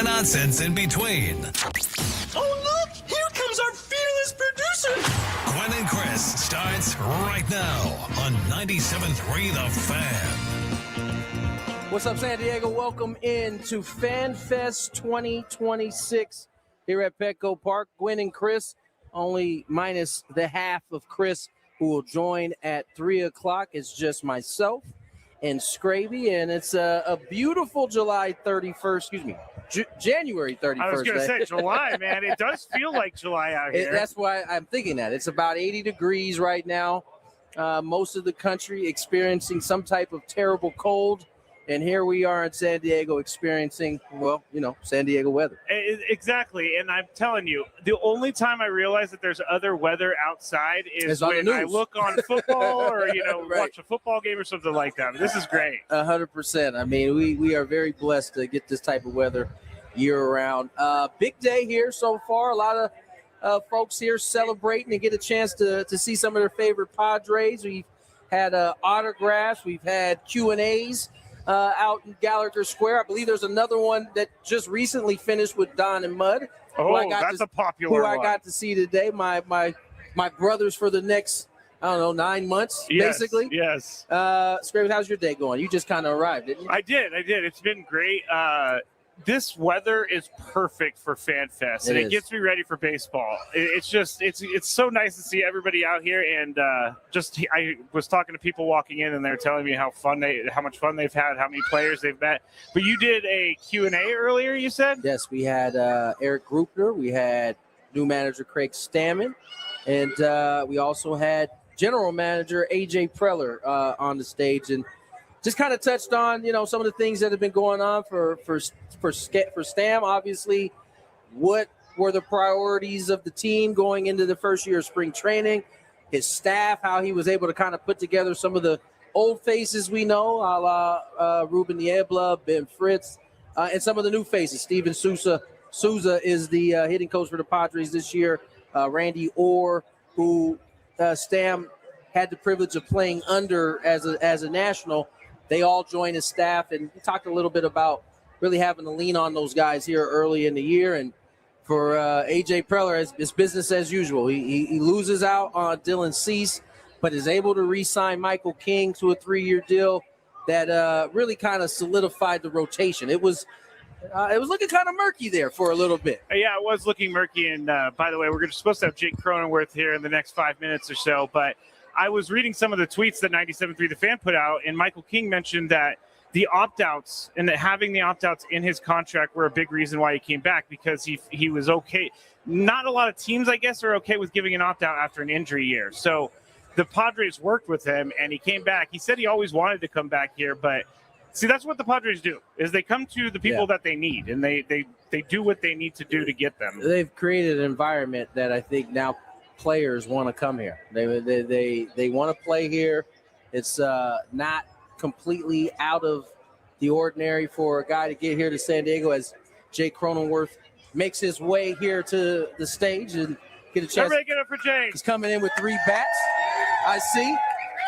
the nonsense in between. Oh, look! Here comes our fearless producer! Gwynn and Chris starts right now on 97.3 The Fan. What's up, San Diego? Welcome into Fan Fest 2026 here at Petco Park. Gwynn and Chris, only minus the half of Chris, who will join at 3 o'clock. It's just myself and Scraby, and it's a beautiful July 31st, January 31st. I was going to say July, man. It does feel like July out here. That's why I'm thinking that. It's about 80 degrees right now. Most of the country experiencing some type of terrible cold. And here we are in San Diego experiencing, San Diego weather. Exactly. And I'm telling you, the only time I realize that there's other weather outside is when I look on football or, right. Watch a football game or something like that. This is great. 100%. I mean, we are very blessed to get this type of weather year-round. Big day here so far. A lot of folks here celebrating and get a chance to see some of their favorite Padres. We've had autographs. We've had Q&As. Out in Gallagher Square. I believe there's another one that just recently finished with Don and Mud. Oh, that's a popular one. Who I got to see today. My brothers for the next, 9 months, basically. Yes. Scraven, how's your day going? You just kind of arrived, didn't you? I did. It's been great. This weather is perfect for Fan Fest, and it gets me ready for baseball. It's so nice to see everybody out here, and I was talking to people walking in, and they're telling me how much fun they've had, how many players they've met. But you did a Q&A earlier, you said? Yes, we had Eric Grupner, we had new manager Craig Stammen, and we also had general manager AJ Preller on the stage, and just kind of touched on, some of the things that have been going on for Stam. Obviously, what were the priorities of the team going into the first year of spring training? His staff, how he was able to kind of put together some of the old faces we know, a la Ruben Niebla, Ben Fritz, and some of the new faces. Steven Souza is the hitting coach for the Padres this year. Randy Orr, who Stam had the privilege of playing under as a national. They all joined his staff, and we talked a little bit about really having to lean on those guys here early in the year. And for A.J. Preller, it's business as usual. He loses out on Dylan Cease, but is able to re-sign Michael King to a 3-year deal that really kind of solidified the rotation. It was looking kind of murky there for a little bit. Yeah, it was looking murky. And by the way, we're supposed to have Jake Cronenworth here in the next 5 minutes or so, but I was reading some of the tweets that 97.3 The Fan put out, and Michael King mentioned that the opt-outs and that having the opt-outs in his contract were a big reason why he came back, because he was okay. Not a lot of teams, I guess, are okay with giving an opt-out after an injury year. So the Padres worked with him, and he came back. He said he always wanted to come back here, but see, that's what the Padres do, is they come to the people that they need, and they do what they need to do to get them. They've created an environment that I think now players want to come here. They want to play here. It's not completely out of the ordinary for a guy to get here to San Diego, as Jake Cronenworth makes his way here to the stage and get a chance. Everybody get up for Jake. He's coming in with 3 bats. I see.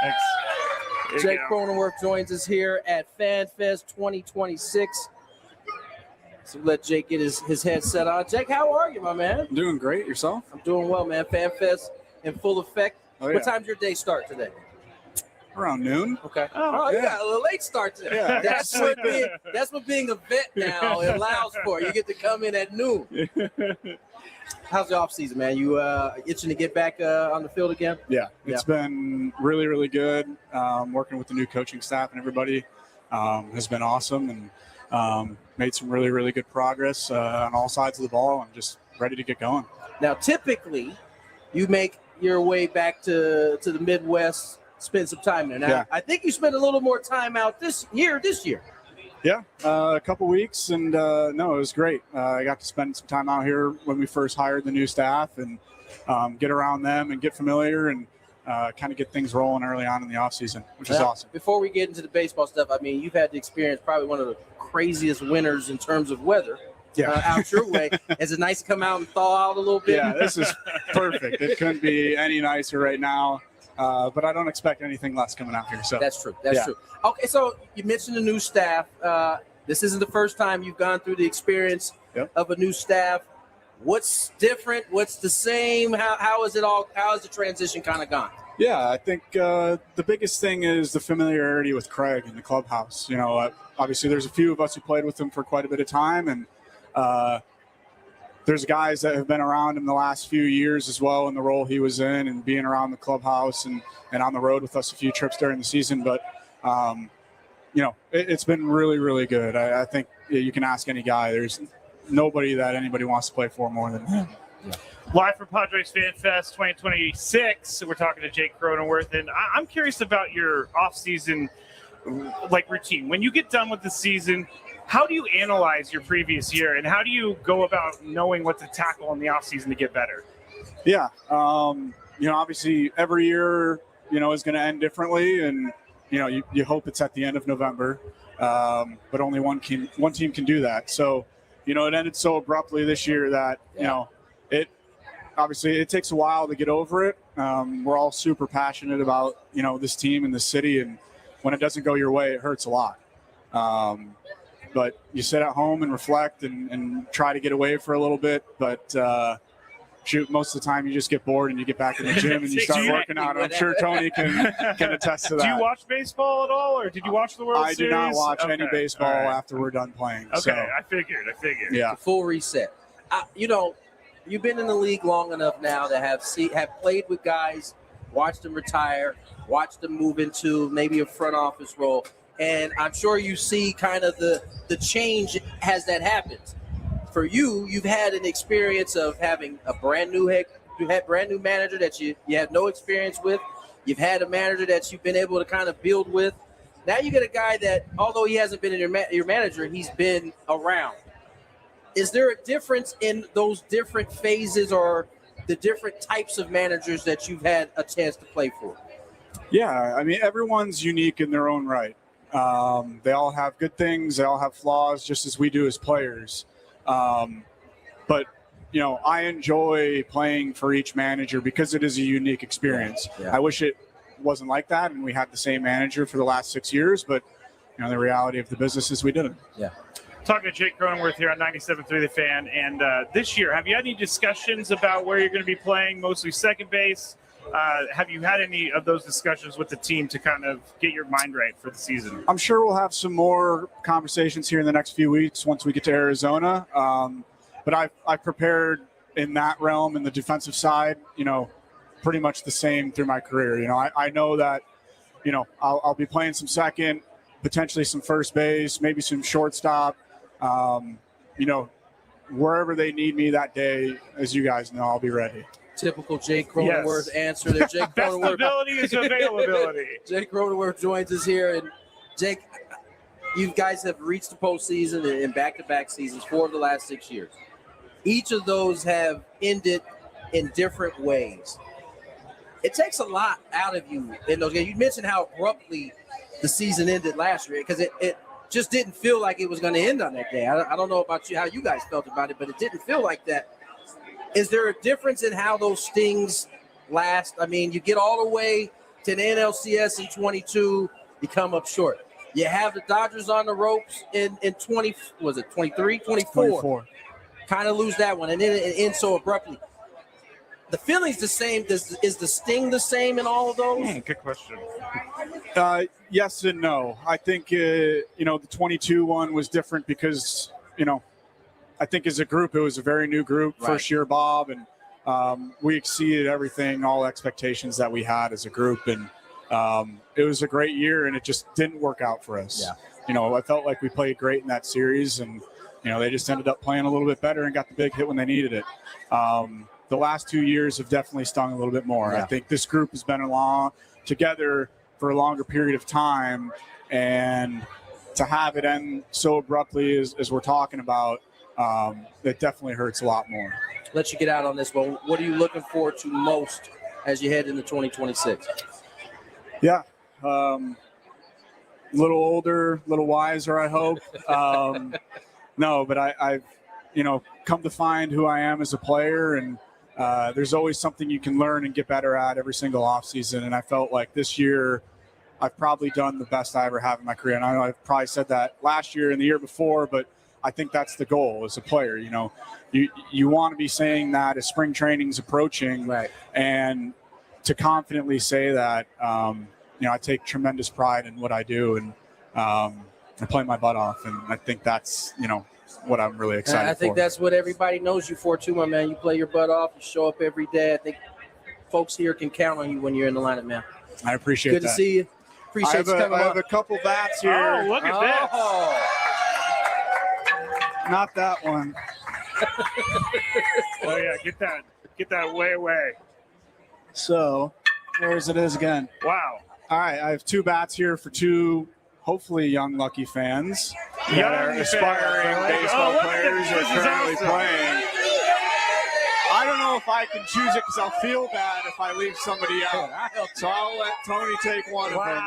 Thanks. Jake Cronenworth joins us here at Fan Fest 2026. So let Jake get his headset on. Jake, how are you, my man? Doing great. Yourself? I'm doing well, man. Fan Fest in full effect. Oh, yeah. What time's your day start today? Around noon. Okay. Oh, you yeah. got a little late start today. Yeah, That's what being a vet now allows for. You get to come in at noon. How's the off season, man? You itching to get back on the field again? Yeah. It's been really, really good. Working with the new coaching staff and everybody has been awesome, and made some really, really good progress on all sides of the ball. I'm just ready to get going. Now, typically, you make your way back to the Midwest, spend some time there. Now, I think you spent a little more time out this year. Yeah, a couple weeks, and no, it was great. I got to spend some time out here when we first hired the new staff, and get around them and get familiar, and kind of get things rolling early on in the offseason, which is awesome. Before we get into the baseball stuff, I mean, you've had to experience probably one of the craziest winters in terms of weather. Out your way. Is it nice to come out and thaw out a little bit? Yeah, this is perfect. It couldn't be any nicer right now. But I don't expect anything less coming out here. So that's true. That's true. Okay, so you mentioned the new staff. This isn't the first time you've gone through the experience of a new staff. What's different? What's the same? How is the transition kind of gone? Yeah, I think the biggest thing is the familiarity with Craig in the clubhouse. You know, obviously there's a few of us who played with him for quite a bit of time, and there's guys that have been around in the last few years as well in the role he was in and being around the clubhouse and on the road with us a few trips during the season. But, you know, it's been really, really good. I think you can ask any guy. There's nobody that anybody wants to play for more than him. Yeah. Live from Padres Fan Fest 2026, we're talking to Jake Cronenworth, and I'm curious about your off-season routine. When you get done with the season, how do you analyze your previous year, and how do you go about knowing what to tackle in the off-season to get better? Yeah, you know, obviously every year, you know, is going to end differently, and you know, you hope it's at the end of November, but only one team can do that. So, you know, it ended so abruptly this year that, you know, it takes a while to get over it. We're all super passionate about, you know, this team and this city, and when it doesn't go your way, it hurts a lot. But you sit at home and reflect and try to get away for a little bit. But shoot, most of the time you just get bored and you get back in the gym and you start working out. I'm sure Tony can attest to that. Do you watch baseball at all, or did you watch the World Series? I do not watch any baseball after we're done playing. Okay, so. I figured. Yeah. It's a full reset. You know, you've been in the league long enough now to have played with guys, watched them retire, watched them move into maybe a front office role, and I'm sure you see kind of the change as that happens. For you, you've had an experience of having a brand new manager that you have no experience with. You've had a manager that you've been able to kind of build with. Now you get a guy that, although he hasn't been your manager, he's been around. Is there a difference in those different phases or the different types of managers that you've had a chance to play for? Yeah, I mean, everyone's unique in their own right. They all have good things. They all have flaws, just as we do as players. But, you know, I enjoy playing for each manager because it is a unique experience. Yeah. I wish it wasn't like that and we had the same manager for the last 6 years, but, you know, the reality of the business is we didn't. Yeah. Talking to Jake Cronenworth here on 97.3 The Fan. And this year, have you had any discussions about where you're going to be playing, mostly second base? Have you had any of those discussions with the team to kind of get your mind right for the season? I'm sure we'll have some more conversations here in the next few weeks once we get to Arizona. But I've prepared in that realm, in the defensive side, you know, pretty much the same through my career. You know, I know that, you know, I'll be playing some second, potentially some first base, maybe some shortstop. You know, wherever they need me that day, as you guys know, I'll be ready. Typical Jake Cronenworth answer there. Jake Best Cronenworth. ability is availability. Jake Cronenworth joins us here. And Jake, you guys have reached the postseason in back-to-back seasons 4 of the last 6 years. Each of those have ended in different ways. It takes a lot out of you in those games. You mentioned how abruptly the season ended last year because it just didn't feel like it was going to end on that day. I don't know about you, how you guys felt about it, but it didn't feel like that. Is there a difference in how those stings last? I mean, you get all the way to the NLCS in 22, you come up short. You have the Dodgers on the ropes in 20, was it 23, 24. Kind of lose that one, and then it ends so abruptly. The feeling's the same. Is the sting the same in all of those? Good question. Yes and no. I think, you know, the 22 one was different because, you know, I think as a group, it was a very new group, Right. First year Bob, and we exceeded everything, all expectations that we had as a group. And it was a great year, and it just didn't work out for us. Yeah. You know, I felt like we played great in that series, and, you know, they just ended up playing a little bit better and got the big hit when they needed it. The last 2 years have definitely stung a little bit more. Yeah. I think this group has been together for a longer period of time, and to have it end so abruptly as we're talking about, it definitely hurts a lot more. Let you get out on this one. What are you looking forward to most as you head into 2026? Yeah. A little older, a little wiser, I hope. No, but I've, you know, come to find who I am as a player, and there's always something you can learn and get better at every single offseason. And I felt like this year I've probably done the best I ever have in my career. And I know I've probably said that last year and the year before, but I think that's the goal as a player. You want to be saying that as spring training's approaching, Right. And to confidently say that, I take tremendous pride in what I do, and I play my butt off, and I think that's what I'm really excited for. I think that's what everybody knows you for too, my man. You play your butt off. You show up every day. I think folks here can count on you when you're in the lineup, man. I appreciate that. Good to see you. Appreciate you coming I have a couple bats here. Oh, look at this. Not that one. Oh yeah, get that way away. So, there's it is again. Wow. All right, I have 2 bats here for 2 hopefully young lucky fans that are aspiring baseball players who are currently playing. I don't know if I can choose it because I'll feel bad if I leave somebody out. So I'll let Tony take one of them.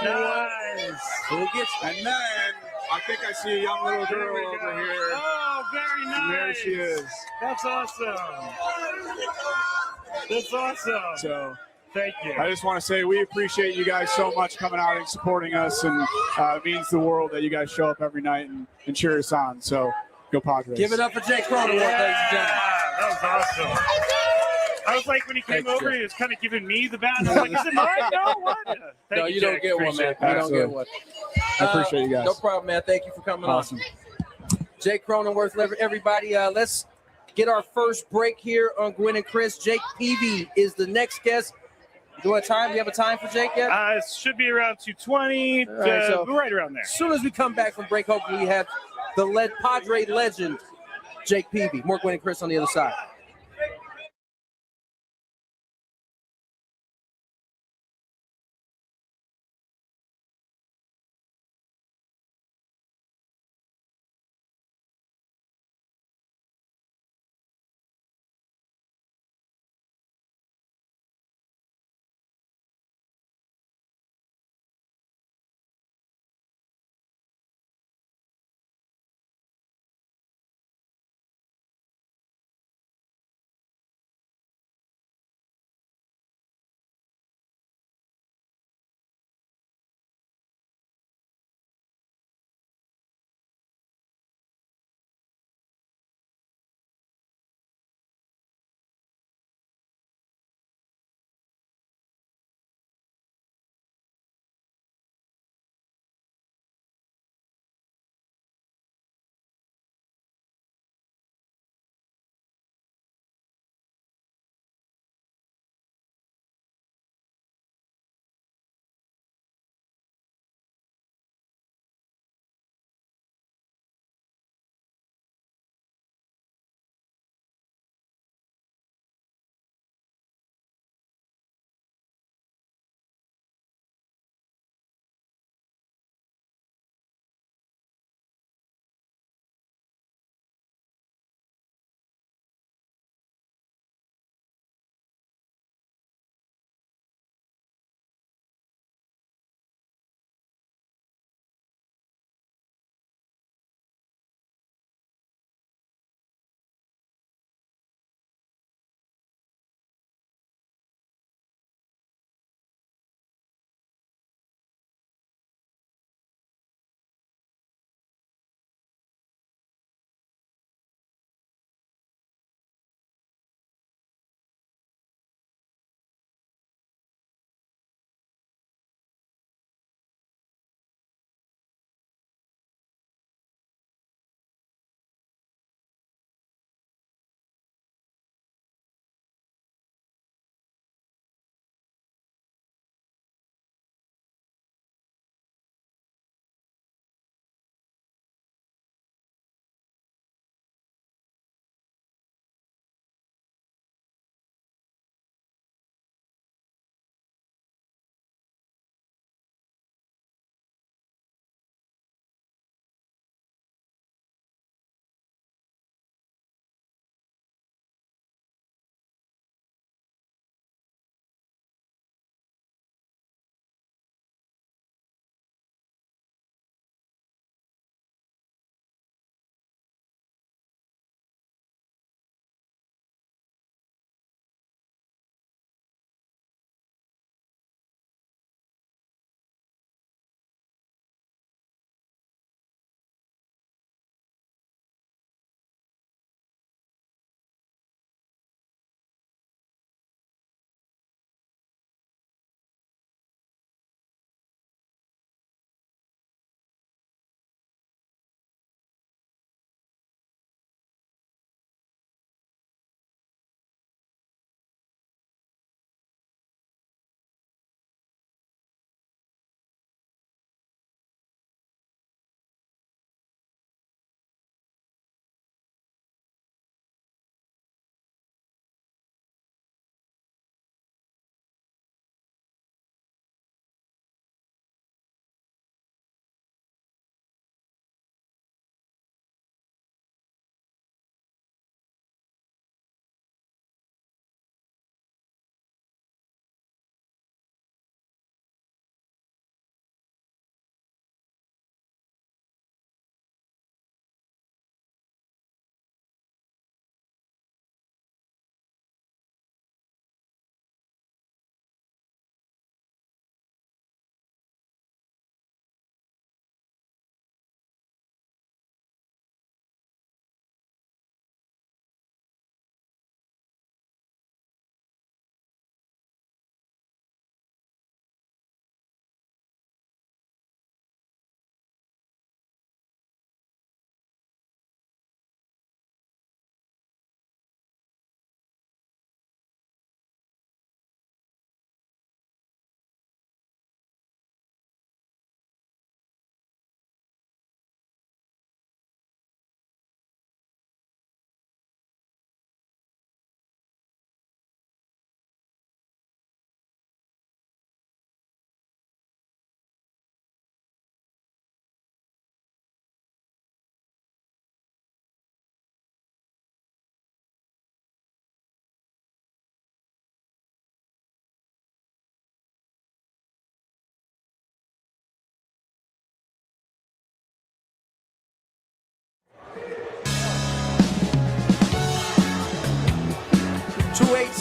Nice. And then I think I see a young little girl over here. Oh, very nice. There she is. That's awesome. That's awesome. So thank you. I just want to say we appreciate you guys so much coming out and supporting us, and it means the world that you guys show up every night and cheer us on. So go Padres. Give it up for Jake Cronenworth, ladies and gentlemen. That was awesome. I was like, when he came over, he was kind of giving me the bat. I was like, is it mine? No, what? No, you don't get one, man. You don't get one. I appreciate you guys. No problem, man. Thank you for coming Awesome. on. Jake Cronenworth, everybody. Let's get our first break here on Gwynn and Chris. Jake Peavy is the next guest. Do you have a time for Jake yet? It should be around 2:20, right around there. As soon as we come back from break, hopefully we have the Padre legend, Jake Peavy. More Gwynn and Chris on the other side.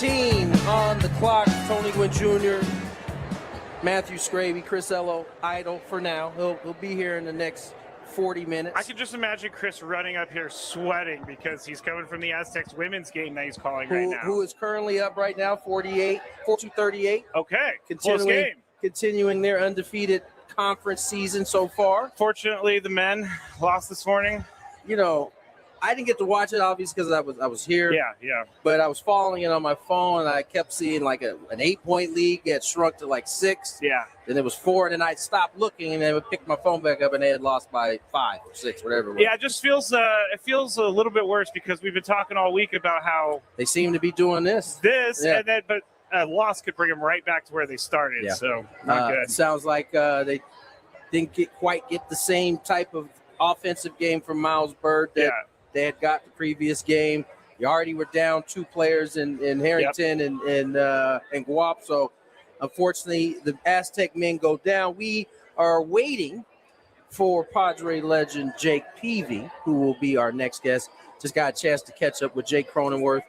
6:15 on the clock. Tony Gwynn Jr., Matthew Scraby, Chris Ello, idle for now. He'll be here in the next 40 minutes. I can just imagine Chris running up here sweating because he's coming from the Aztecs women's game that he's calling right now. Who is currently up right now, 42-38. Okay, close game. Continuing their undefeated conference season so far. Fortunately, the men lost this morning. You know, I didn't get to watch it, obviously, because I was here. Yeah. But I was following it on my phone, and I kept seeing like an 8-point lead get shrunk to like 6. Yeah. Then it was 4, and then I stopped looking, and then I would pick my phone back up, and they had lost by 5 or 6, whatever it was. Yeah, it just feels a little bit worse because we've been talking all week about how they seem to be doing this. Yeah. And then but a loss could bring them right back to where they started. Yeah. So not good. It sounds like they didn't quite get the same type of offensive game from Miles Bird that they had got the previous game. You already were down 2 players in Harrington and Guap. So, unfortunately, the Aztec men go down. We are waiting for Padre legend Jake Peavy, who will be our next guest. Just got a chance to catch up with Jake Cronenworth.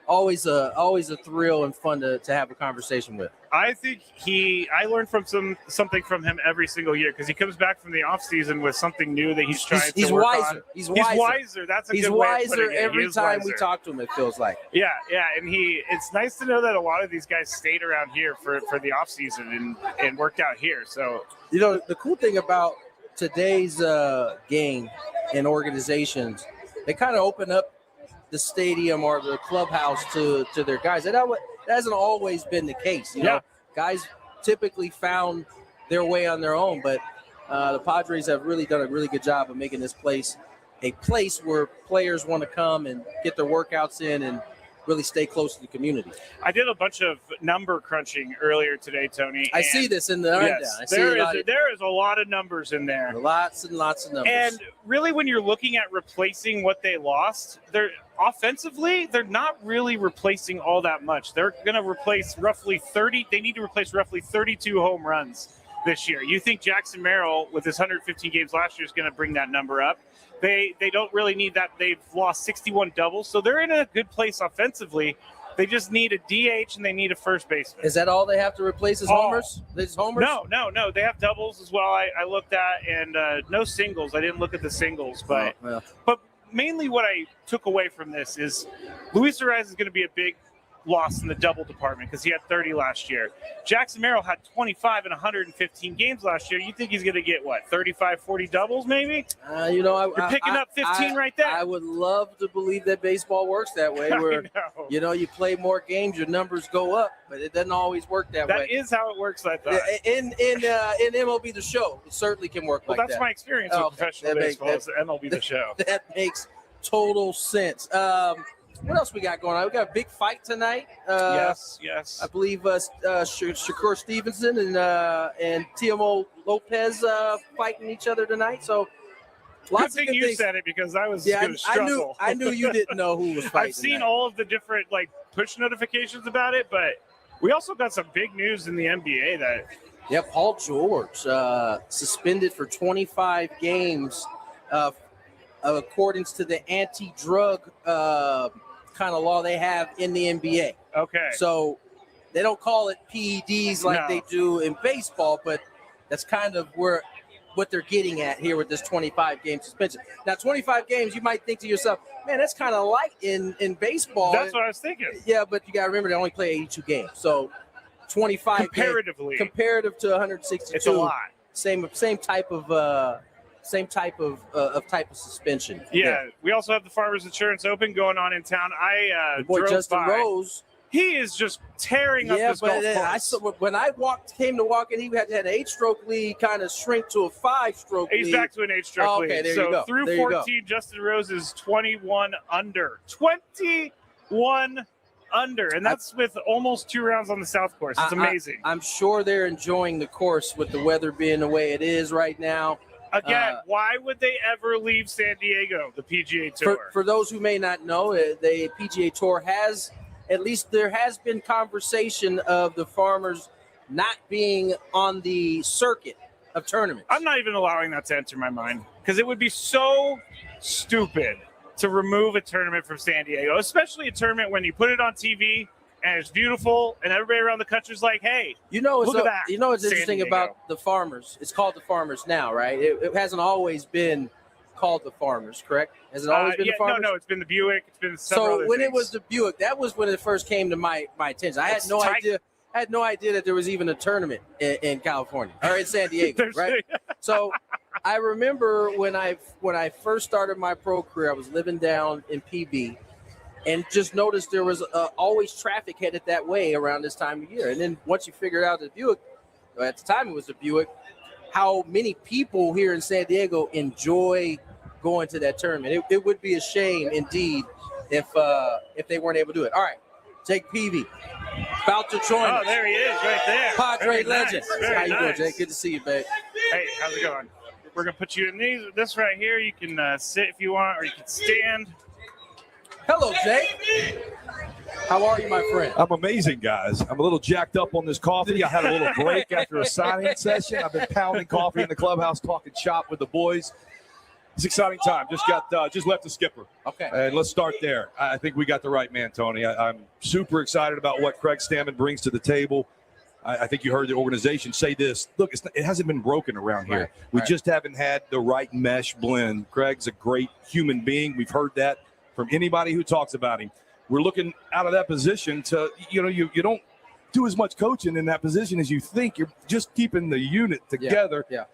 Always a thrill and fun to have a conversation with. I think I learned something from him every single year because he comes back from the off season with something new that he's trying to work on. He's wiser. That's a he's good way of wiser putting it. every time we talk to him. It feels like. Yeah, and it's nice to know that a lot of these guys stayed around here for the off season and worked out here. So you know the cool thing about today's game and organizations, they kind of open up the stadium or the clubhouse to their guys. That hasn't always been the case. You know, guys typically found their way on their own, but the Padres have really done a really good job of making this place a place where players want to come and get their workouts in and really stay close to the community. I did a bunch of number crunching earlier today, Tony. I see this in the rundown. Yes, there is a lot of numbers in there. Lots and lots of numbers. And really, when you're looking at replacing what they lost, they're not really replacing all that much. They're going to replace roughly 30. They need to replace roughly 32 home runs this year. You think Jackson Merrill, with his 115 games last year, is going to bring that number up? They don't really need that. They've lost 61 doubles, so they're in a good place offensively. They just need a DH and they need a first baseman. Is that all they have to replace is homers? No. They have doubles as well. I looked at, and no singles. I didn't look at the singles, but mainly what I took away from this is Luis Arraez is going to be a big loss in the double department because he had 30 last year. Jackson Merrill had 25 in 115 games last year. You think he's going to get, 35, 40 doubles maybe? You're picking up 15 right there. I would love to believe that baseball works that way where, you play more games, your numbers go up, but it doesn't always work that way. That is how it works, I thought. In MLB The Show, it certainly can work like that. Well, that's my experience with professional baseball. It's MLB The Show. That makes total sense. What else we got going on? We got a big fight tonight. Yes. I believe Shakur Stevenson and Timo Lopez fighting each other tonight. So lots good thing of good you things. Said it because I was going to struggle. I knew you didn't know who was fighting. I've seen all of the different push notifications about it, but we also got some big news in the NBA that. Yeah, Paul George suspended for 25 games, according to the anti-drug kind of law they have in the NBA. Okay. So they don't call it PEDs like they do in baseball, but that's kind of what they're getting at here with this 25-game suspension. Now, 25 games, you might think to yourself, man, that's kind of light in baseball. That's what I was thinking. Yeah, but you got to remember they only play 82 games. So 25 comparatively comparative to 162. It's a lot. Same type of suspension. Yeah. We also have the Farmers Insurance Open going on in town. The boy drove Justin by. Rose. He is just tearing up this golf course. When I came to walk in, he had an 8-stroke lead kind of shrink to a 5-stroke lead. He's back to an 8-stroke lead. Okay, there you go. Through 14, Justin Rose is 21 under. 21 under, and that's with almost 2 rounds on the South course. It's amazing. I'm sure they're enjoying the course with the weather being the way it is right now. Again, why would they ever leave San Diego, the PGA Tour? For those who may not know, the PGA Tour has, at least there has been conversation of the Farmers not being on the circuit of tournaments. I'm not even allowing that to enter my mind because it would be so stupid to remove a tournament from San Diego, especially a tournament when you put it on TV and it's beautiful, and everybody around the country's like, hey, look at that. You know what's San interesting Diego. about the Farmers? It's called the Farmers now, right? It hasn't always been called the Farmers, correct? Has it always been the Farmers? No, it's been the Buick. It's been several other So when things. it was the Buick, that was when it first came to my attention. I had no idea. I had no idea that there was even a tournament in California or in San Diego, right? So I remember when I first started my pro career, I was living down in PB, and just noticed there was always traffic headed that way around this time of year. And then once you figured out the Buick, at the time it was the Buick, how many people here in San Diego enjoy going to that tournament. It would be a shame indeed if they weren't able to do it. All right, Jake Peavy, about to join us. Oh, there he is, right there. Padre Very legend. nice. Very How you doing, nice. Jake? Good to see you, babe. Hey, how's it going? We're gonna put you in this right here. You can sit if you want, or you can stand. Hello, Jake. How are you, my friend? I'm amazing, guys. I'm a little jacked up on this coffee. I had a little break after a signing session. I've been pounding coffee in the clubhouse, talking shop with the boys. It's an exciting time. Just left the skipper. Okay. And let's start there. I think we got the right man, Tony. I'm super excited about what Craig Stammen brings to the table. I think you heard the organization say this. Look, it hasn't been broken around here. We just haven't had the right mesh blend. Craig's a great human being. We've heard that from anybody who talks about him. We're looking out of that position to, you don't do as much coaching in that position as you think. You're just keeping the unit together. Yeah.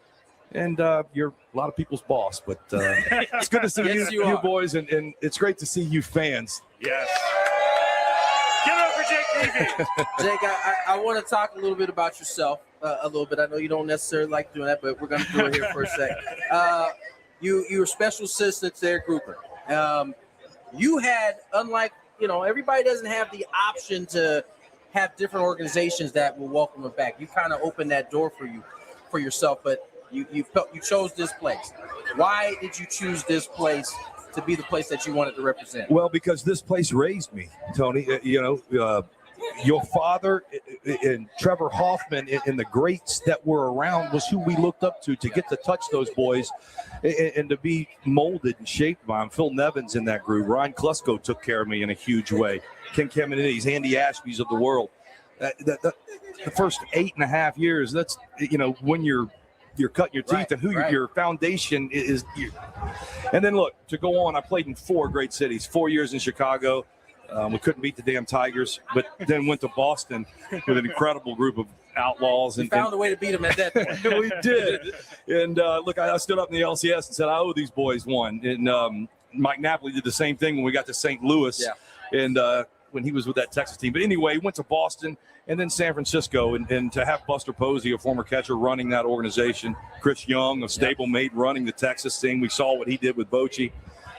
And you're a lot of people's boss, but it's good to see Yes, you you are. boys, and it's great to see you fans. Yes. Give it up for Jake Peavy. Jake, I want to talk a little bit about yourself a little bit. I know you don't necessarily like doing that, but we're going to do it here for a second. You were special assistant there, Grouper. You had, unlike, everybody doesn't have the option to have different organizations that will welcome them back. You kind of opened that door for yourself, but you chose this place. Why did you choose this place to be the place that you wanted to represent? Well, because this place raised me, Tony. Your father and Trevor Hoffman and the greats that were around was who we looked up to get to touch those boys and to be molded and shaped by them. Phil Nevins in that group. Ryan Klusko took care of me in a huge way. Ken Caminiti's, Andy Ashby's of the world. The first 8.5 years, that's, when you're cutting your teeth and who your foundation is. And then look, to go on, I played in 4 great cities, 4 years in Chicago. We couldn't beat the damn Tigers, but then went to Boston with an incredible group of outlaws. And found a way to beat them at that point. We did. And look, I stood up in the LCS and said, I owe these boys one. And Mike Napoli did the same thing when we got to St. Louis. Yeah. And when he was with that Texas team. But anyway, went to Boston and then San Francisco. And to have Buster Posey, a former catcher, running that organization, Chris Young, a stablemate, running the Texas team. We saw what he did with Bochy.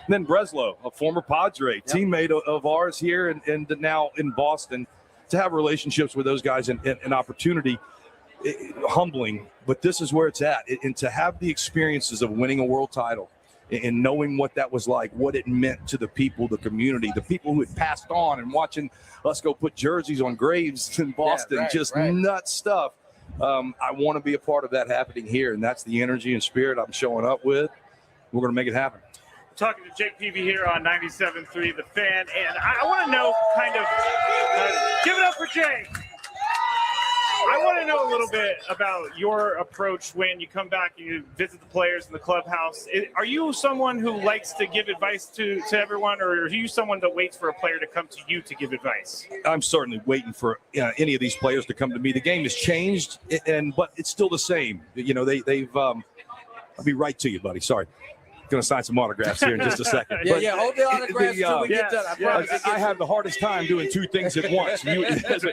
And then Breslow, a former Padre, teammate of ours here and now in Boston, to have relationships with those guys and an opportunity, humbling, but this is where it's at. And to have the experiences of winning a world title and knowing what that was like, what it meant to the people, the community, the people who had passed on, and watching us go put jerseys on graves in Boston, nuts stuff. I want to be a part of that happening here, and that's the energy and spirit I'm showing up with. We're going to make it happen. Talking to Jake Peavy here on 97.3 The Fan, and I want to know give it up for Jake. I want to know a little bit about your approach when you come back and you visit the players in the clubhouse. Are you someone who likes to give advice to everyone, or are you someone that waits for a player to come to you to give advice? I'm certainly waiting for any of these players to come to me. The game has changed, but it's still the same. They've I'll be right to you, buddy. Sorry. Going to sign some autographs here in just a second. Hold the autographs until we get done. I have the hardest time doing 2 things at once. Me too.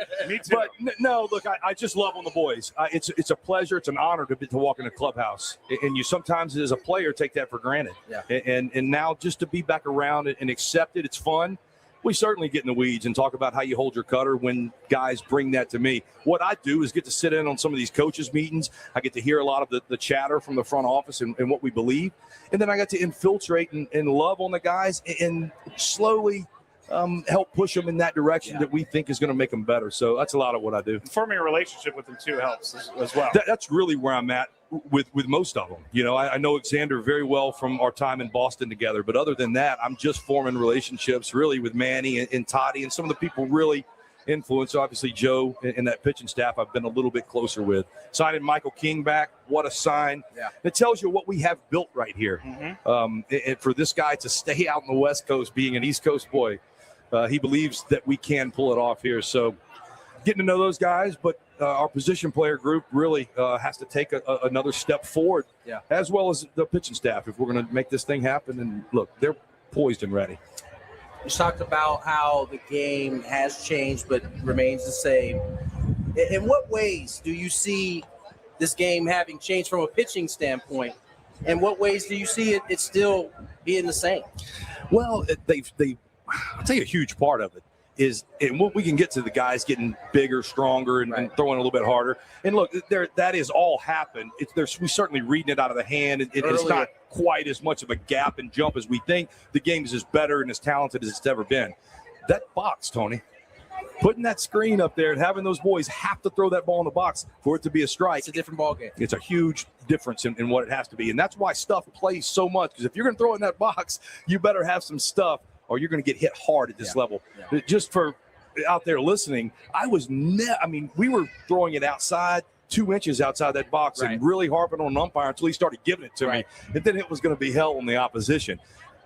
But no, look, I just love on the boys. It's a pleasure. It's an honor to walk in a clubhouse. And you sometimes, as a player, take that for granted. Yeah. And now just to be back around and accept it, it's fun. We certainly get in the weeds and talk about how you hold your cutter when guys bring that to me. What I do is get to sit in on some of these coaches' meetings. I get to hear a lot of the chatter from the front office and what we believe. And then I got to infiltrate and love on the guys and slowly help push them in that direction that we think is going to make them better. So that's a lot of what I do. Forming a relationship with them, too, helps as well. That's really where I'm at with most of them. I know Xander very well from our time in Boston together. But other than that, I'm just forming relationships really with Manny and Toddy and some of the people really influence. Obviously, Joe and that pitching staff I've been a little bit closer with. Signing Michael King back, what a sign. Yeah. It tells you what we have built right here. And for this guy to stay out in the West Coast, being an East Coast boy, he believes that we can pull it off here. So getting to know those guys, but our position player group really has to take another step forward, as well as the pitching staff, if we're going to make this thing happen. And look, they're poised and ready. You talked about how the game has changed but remains the same. In what ways do you see this game having changed from a pitching standpoint? And what ways do you see it still being the same? Well, I'll tell you a huge part of it is, and we can get to the guys getting bigger, stronger, and throwing a little bit harder. And look, that is all happened. We're certainly reading it out of the hand. It's not quite as much of a gap and jump as we think. The game is as better and as talented as it's ever been. That box, Tony, putting that screen up there and having those boys have to throw that ball in the box for it to be a strike. It's a different ball game. It's a huge difference in what it has to be. And that's why stuff plays so much, because if you're going to throw it in that box, you better have some stuff, or you're going to get hit hard at this level. Just for out there listening, we were throwing it outside, 2 inches outside that box, and really harping on an umpire until he started giving it to me. And then it was going to be hell on the opposition.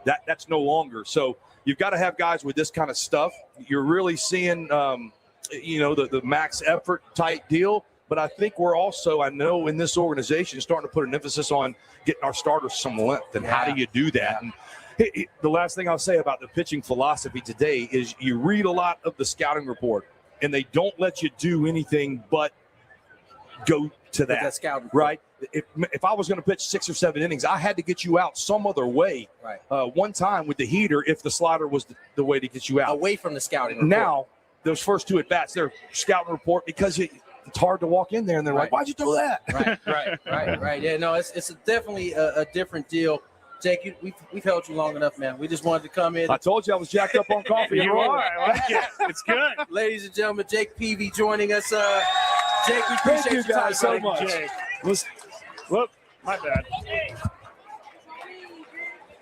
That's no longer. So you've got to have guys with this kind of stuff. You're really seeing, the max effort type deal. But I think we're also, I know in this organization, starting to put an emphasis on getting our starters some length. And how do you do that? And the last thing I'll say about the pitching philosophy today is you read a lot of the scouting report, and they don't let you do anything but go to that scouting right? If I was going to pitch 6 or 7 innings, I had to get you out some other way. One time with the heater, if the slider was the way to get you out. Away from the scouting report. Now, those first 2 at-bats, they're scouting report because it's hard to walk in there, and they're like, why'd you do that? Right. Yeah, no, it's definitely a different deal. Jake, we've held you long enough, man. We just wanted to come in. I told you I was jacked up on coffee. You are. I like it. It's good. Ladies and gentlemen, Jake Peavy joining us. Jake, we appreciate you guys so much. Jake. Whoop, my bad.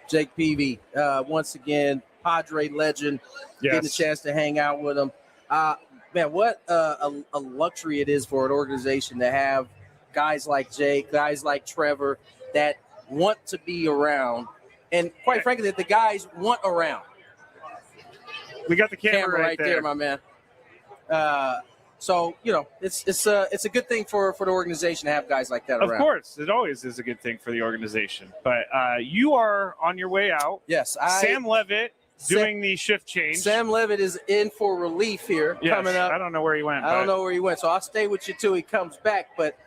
Jake Peavy, once again, Padre legend. Getting a chance to hang out with him. Man, what a luxury it is for an organization to have guys like Jake, guys like Trevor that want to be around, and quite frankly, that the guys want around. We got the camera right there, my man. So it's a good thing for the organization to have guys like that around. Of course, it always is a good thing for the organization. But you are on your way out. Yes, Sam Levitt doing the shift change. Sam Levitt is in for relief here coming up. I don't know where he went. I don't know where he went, so I'll stay with you till he comes back. But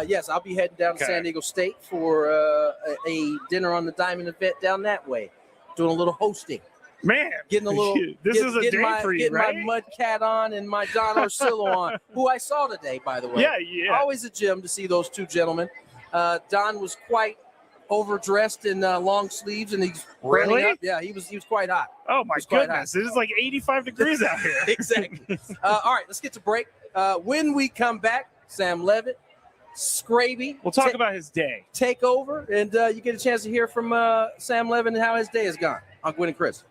yes, I'll be heading down to San Diego State for a dinner on the Diamond event down that way, doing a little hosting. Man, getting a little. This is a day for you, right? Getting my mud cat on and my John Orsillo on, who I saw today, by the way. Yeah. Always a gem to see those two gentlemen. Don was quite overdressed in long sleeves, and he's burning up. Yeah, he was quite hot. Oh my goodness, it is like 85 degrees out here. Exactly. All right, let's get to break. When we come back, Sam Levitt, Scraby. We'll talk about his day. Take over, and you get a chance to hear from Sam Levitt and how his day has gone on Gwynn and Chris.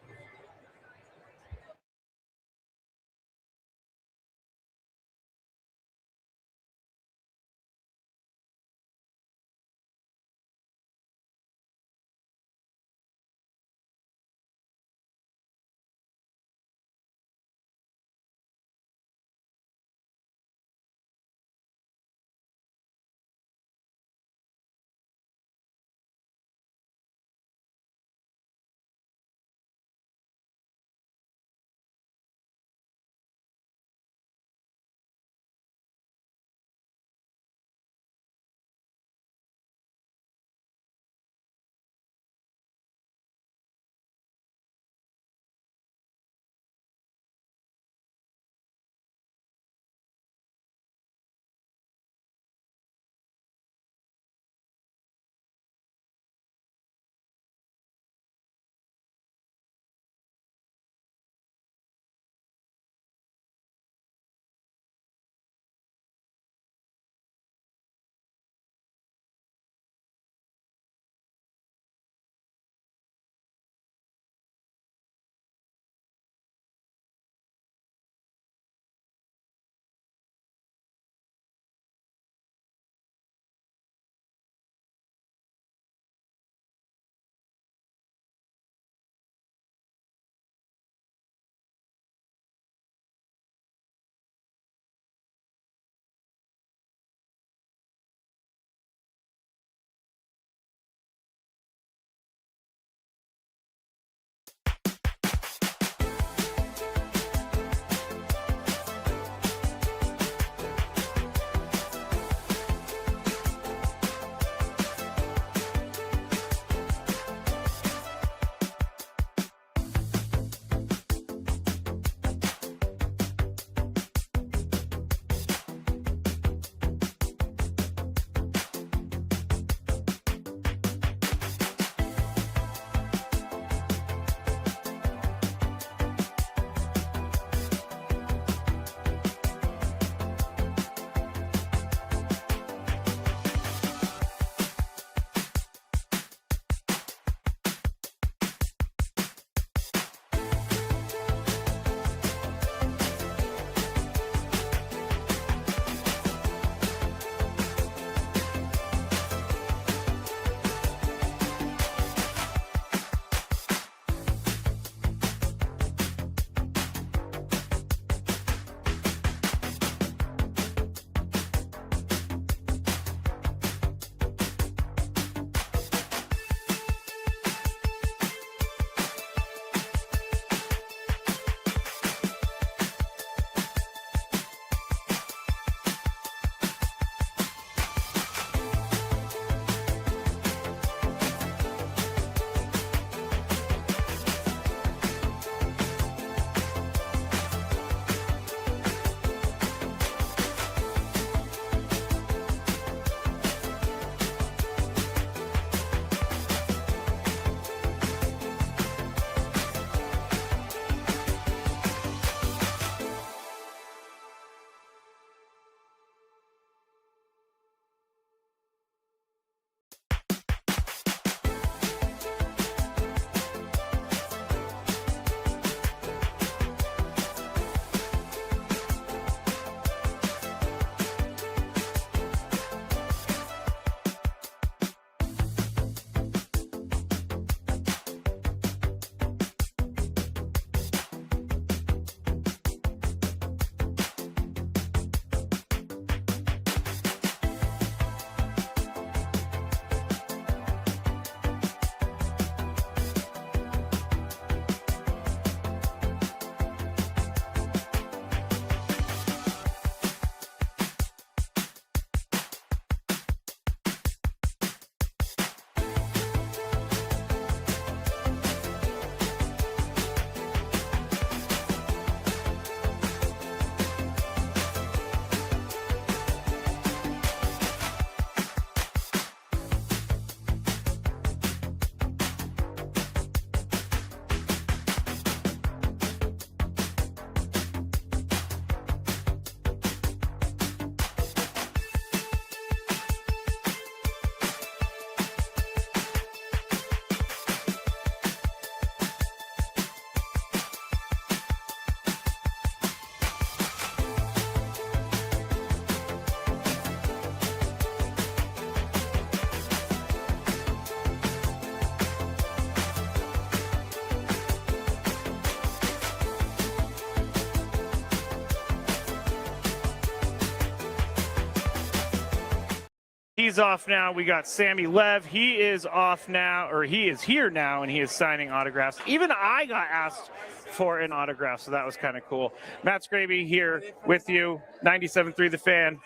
He's off now. We got Sammy Lev. He is off now, or he is here now, and he is signing autographs. Even I got asked for an autograph, so that was kind of cool. Matt Scraby here with you, 97.3 The Fan.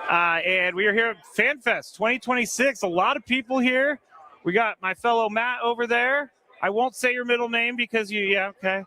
And we are here at FanFest 2026. A lot of people here. We got my fellow Matt over there. I won't say your middle name because okay.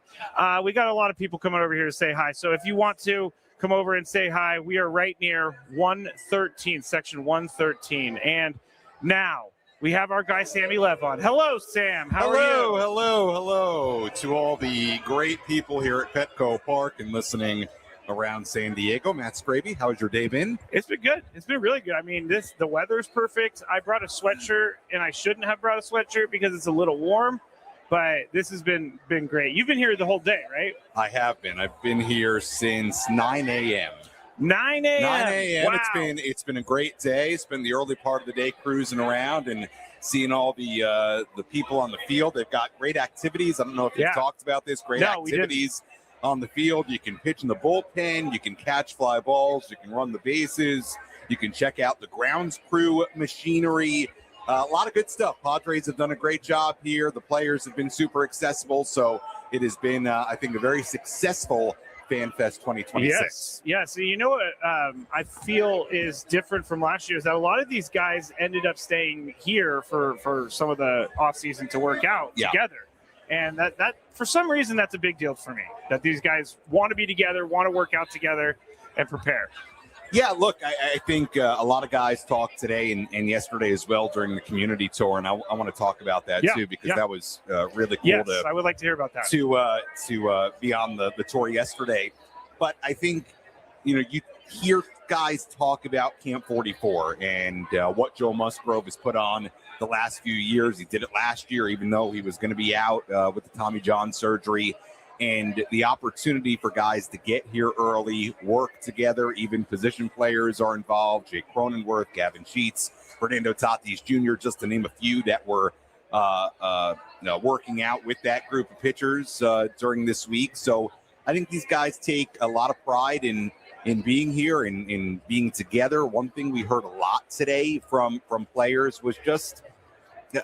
We got a lot of people coming over here to say hi. So if you want to come over and say hi, we are right near 113, section 113. And now we have our guy Sammy Lev on. Hello, Sam. How are you? Hello to all the great people here at Petco Park and listening around San Diego. Matt Scraby, how's your day been? It's been good. It's been really good. I mean, the weather's perfect. I brought a sweatshirt, and I shouldn't have brought a sweatshirt because it's a little warm. But this has been great. You've been here the whole day, right? I have been. I've been here since 9 a.m. 9 a.m. 9 a.m. Wow. It's been a great day. It's been the early part of the day cruising around and seeing all the people on the field. They've got great activities. I don't know if you've talked about this. Great activities on the field. You can pitch in the bullpen. You can catch fly balls. You can run the bases. You can check out the grounds crew machinery. A lot of good stuff. Padres have done a great job here. The players have been super accessible. So it has been, I think, a very successful FanFest 2026. Yes. You know what I feel is different from last year is that a lot of these guys ended up staying here for some of the offseason to work out together. And that for some reason, that's a big deal for me, that these guys want to be together, want to work out together, and prepare. Yeah, look, I think a lot of guys talked today and yesterday as well during the community tour, and I want to talk about that too because that was really cool. Yes, I would like to hear about that. To be on the tour yesterday. But I think, you hear guys talk about Camp 44 and what Joe Musgrove has put on the last few years. He did it last year, even though he was going to be out with the Tommy John surgery. And the opportunity for guys to get here early, work together, even position players are involved. Jake Cronenworth, Gavin Sheets, Fernando Tatis Jr., just to name a few that were working out with that group of pitchers during this week. So I think these guys take a lot of pride in being here and in being together. One thing we heard a lot today from players was just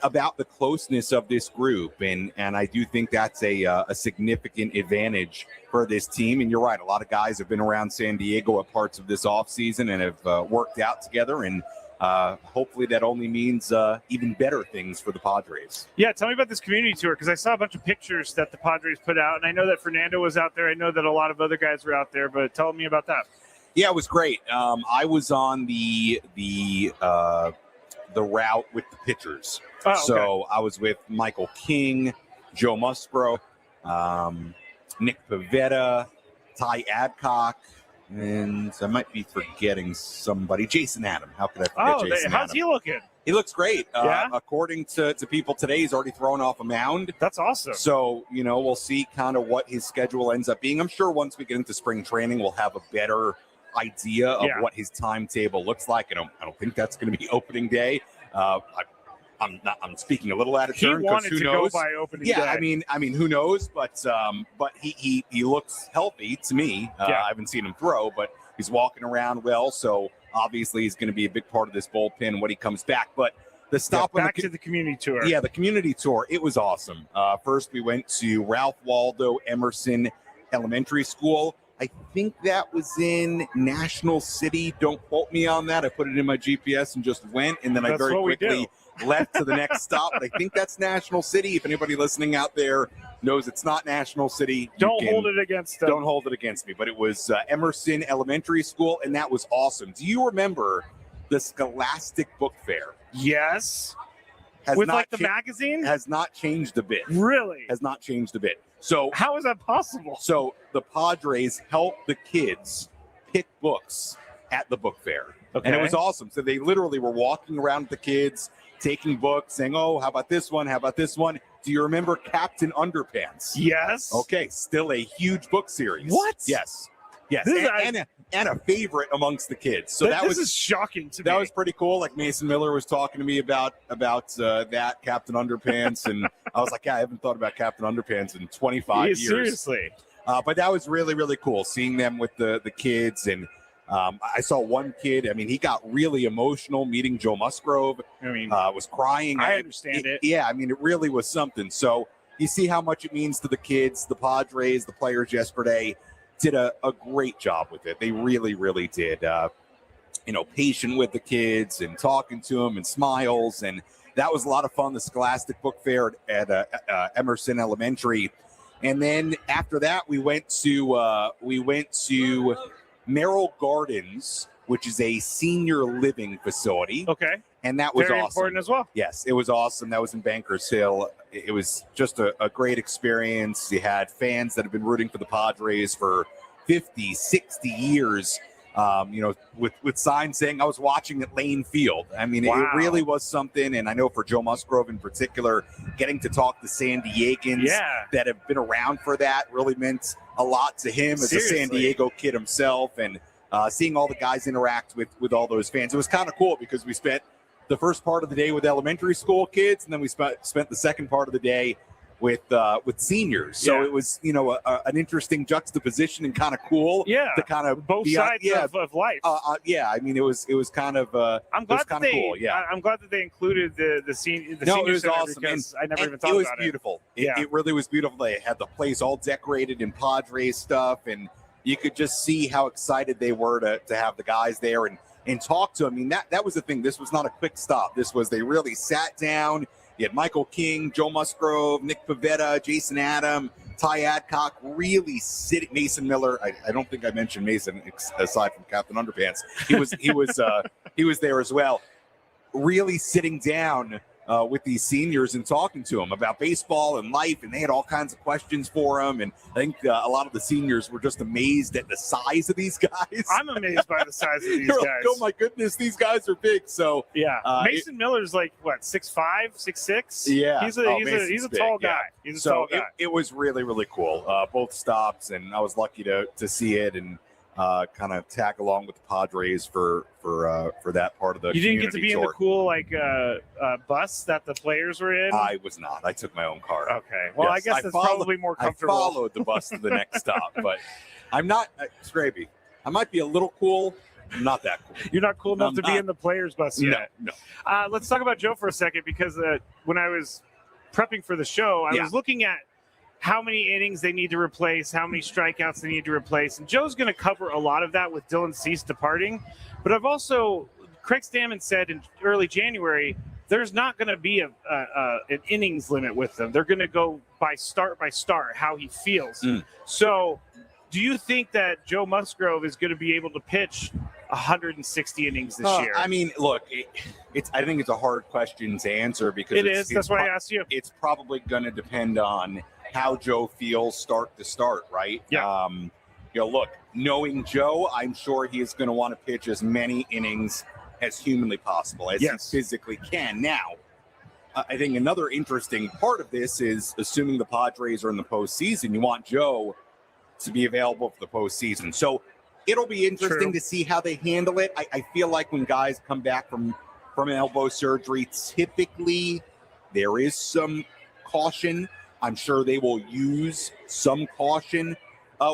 about the closeness of this group, and I do think that's a significant advantage for this team. And you're right, a lot of guys have been around San Diego at parts of this offseason and have worked out together, and hopefully that only means even better things for the Padres. Yeah, tell me about this community tour, because I saw a bunch of pictures that the Padres put out, and I know that Fernando was out there. I know that a lot of other guys were out there, but tell me about that. Yeah, it was great. I was on the route with the pitchers. Oh, okay. So I was with Michael King, Joe Musgrove, Nick Pivetta, Ty Adcock, and I might be forgetting somebody. Jason Adam. How could I forget Jason how's Adam? He looking? He looks great. According to people today, he's already thrown off a mound. That's awesome. So, we'll see kind of what his schedule ends up being. I'm sure once we get into spring training, we'll have a better idea of what his timetable looks like. I don't think that's going to be opening day. I'm speaking a little out of turn because who knows? Go by opening day. I mean, who knows? But he looks healthy to me. I haven't seen him throw, but he's walking around well. So obviously he's going to be a big part of this bullpen when he comes back. But the stop to the community tour. Yeah, the community tour. It was awesome. First, we went to Ralph Waldo Emerson Elementary School. I think that was in National City. Don't quote me on that. I put it in my GPS and just went, and then I very quickly left to the next stop. But I think that's National City. If anybody listening out there knows it's not National City, don't hold it against them. Don't hold it against me. But it was Emerson Elementary School, and that was awesome. Do you remember the Scholastic Book Fair? Yes. With the magazine? Has not changed a bit. Really? Has not changed a bit. So how is that possible? So the Padres helped the kids pick books at the book fair. Okay. And it was awesome. So they literally were walking around with the kids, taking books, saying, oh, how about this one? How about this one? Do you remember Captain Underpants? Yes. Okay. Still a huge book series. What? Yes. Yes. And a favorite amongst the kids. So this is shocking to me. That was pretty cool. Like Mason Miller was talking to me about that Captain Underpants. And I was like, yeah, I haven't thought about Captain Underpants in 25 years. Seriously. But that was really, really cool seeing them with the kids. And I saw one kid. I mean, he got really emotional meeting Joe Musgrove. I mean, was crying. I understand it. Yeah, I mean, it really was something. So you see how much it means to the kids, the Padres, the players yesterday did a great job with it. They really, really did. Patient with the kids and talking to them and smiles. And that was a lot of fun. The Scholastic Book Fair at Emerson Elementary. And then after that, we went to Merrill Gardens, which is a senior living facility. Okay. And that was very awesome. important as well. Yes, it was awesome. That was in Bankers Hill. It was just a great experience. You had fans that have been rooting for the Padres for 50, 60 years, with signs saying I was watching at Lane Field. I mean, Wow. It really was something. And I know for Joe Musgrove in particular, getting to talk to San Diegans that have been around for that really meant a lot to him as Seriously. a San Diego kid himself. And seeing all the guys interact with all those fans, it was kind of cool because we spent the first part of the day with elementary school kids, and then we spent the second part of the day with seniors. So it was, an interesting juxtaposition and kind of cool. Yeah, to kind of both sides of life. I mean, it was kind of. I'm glad that they. Cool. Yeah, I'm glad that they included the senior. No, it was awesome. Because I never even thought about it. It was about beautiful. Yeah. It really was beautiful. They had the place all decorated in Padres stuff, and you could just see how excited they were to have the guys there and talk to them. I mean, that was the thing. This was not a quick stop. They really sat down. You had Michael King, Joe Musgrove, Nick Pavetta, Jason Adam, Ty Adcock, really sitting. Mason Miller. I don't think I mentioned Mason aside from Captain Underpants. He was there as well. Really sitting down with these seniors and talking to them about baseball and life, and they had all kinds of questions for them. And I think a lot of the seniors were just amazed at the size of these guys. I'm amazed by the size of these guys. Like, oh my goodness, these guys are big. So yeah, Mason Miller's like what, 6'5", 6'6"? Yeah, he's a tall guy. Yeah. He's a tall guy. It was really, really cool. Both stops, and I was lucky to see it and kind of tag along with the Padres for that part of the. You didn't get to be tour. in the cool bus that the players were in. I was not. I took my own car. Okay. Well, yes, I guess that's probably more comfortable. I followed the bus to the next stop, but I'm not Scraby. I might be a little cool. I'm not that cool. You're not cool enough to be in the players bus yet. No. Let's talk about Joe for a second, because when I was prepping for the show, I was looking at how many innings they need to replace, how many strikeouts they need to replace. And Joe's going to cover a lot of that with Dylan Cease departing. But I've also, Craig Stammen said in early January, there's not going to be an innings limit with them. They're going to go by start, how he feels. So do you think that Joe Musgrove is going to be able to pitch 160 innings this year? I mean, look, I think it's a hard question to answer because that's why I asked you. It's probably going to depend on how Joe feels start to start, right? Yeah. Look, knowing Joe, I'm sure he is going to want to pitch as many innings as humanly possible, as he physically can. Now, I think another interesting part of this is assuming the Padres are in the postseason, you want Joe to be available for the postseason. So it'll be interesting to see how they handle it. I feel like when guys come back from an elbow surgery, typically there is some caution. I'm sure they will use some caution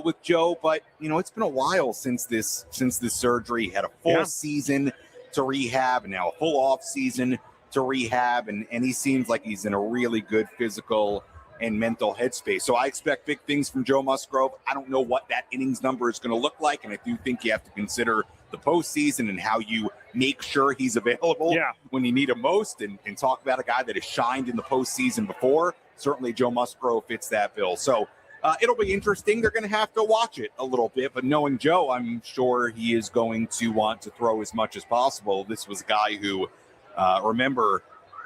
with Joe, but it's been a while since this surgery. He had a full season to rehab, and now a full off season to rehab, and he seems like he's in a really good physical and mental headspace. So I expect big things from Joe Musgrove. I don't know what that innings number is going to look like, and I do think you have to consider the postseason and how you make sure he's available when you need him most, and talk about a guy that has shined in the postseason before. Certainly Joe Musgrove fits that bill. So it'll be interesting. They're going to have to watch it a little bit, but knowing Joe, I'm sure he is going to want to throw as much as possible. This was a guy who, remember,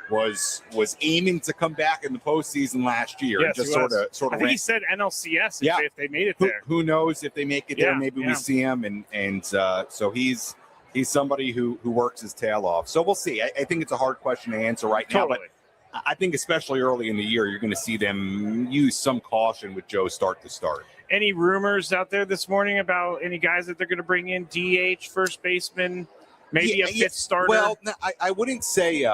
was aiming to come back in the postseason last year. Yes, and just sort of. I think he said NLCS if they made it there. Who knows if they make it there? Maybe we see him, and so he's somebody who works his tail off. So we'll see. I think it's a hard question to answer right now, but I think especially early in the year, you're going to see them use some caution with Joe start to start. Any rumors out there this morning about any guys that they're going to bring in? DH, first baseman, maybe a fifth starter? Well, no, I wouldn't say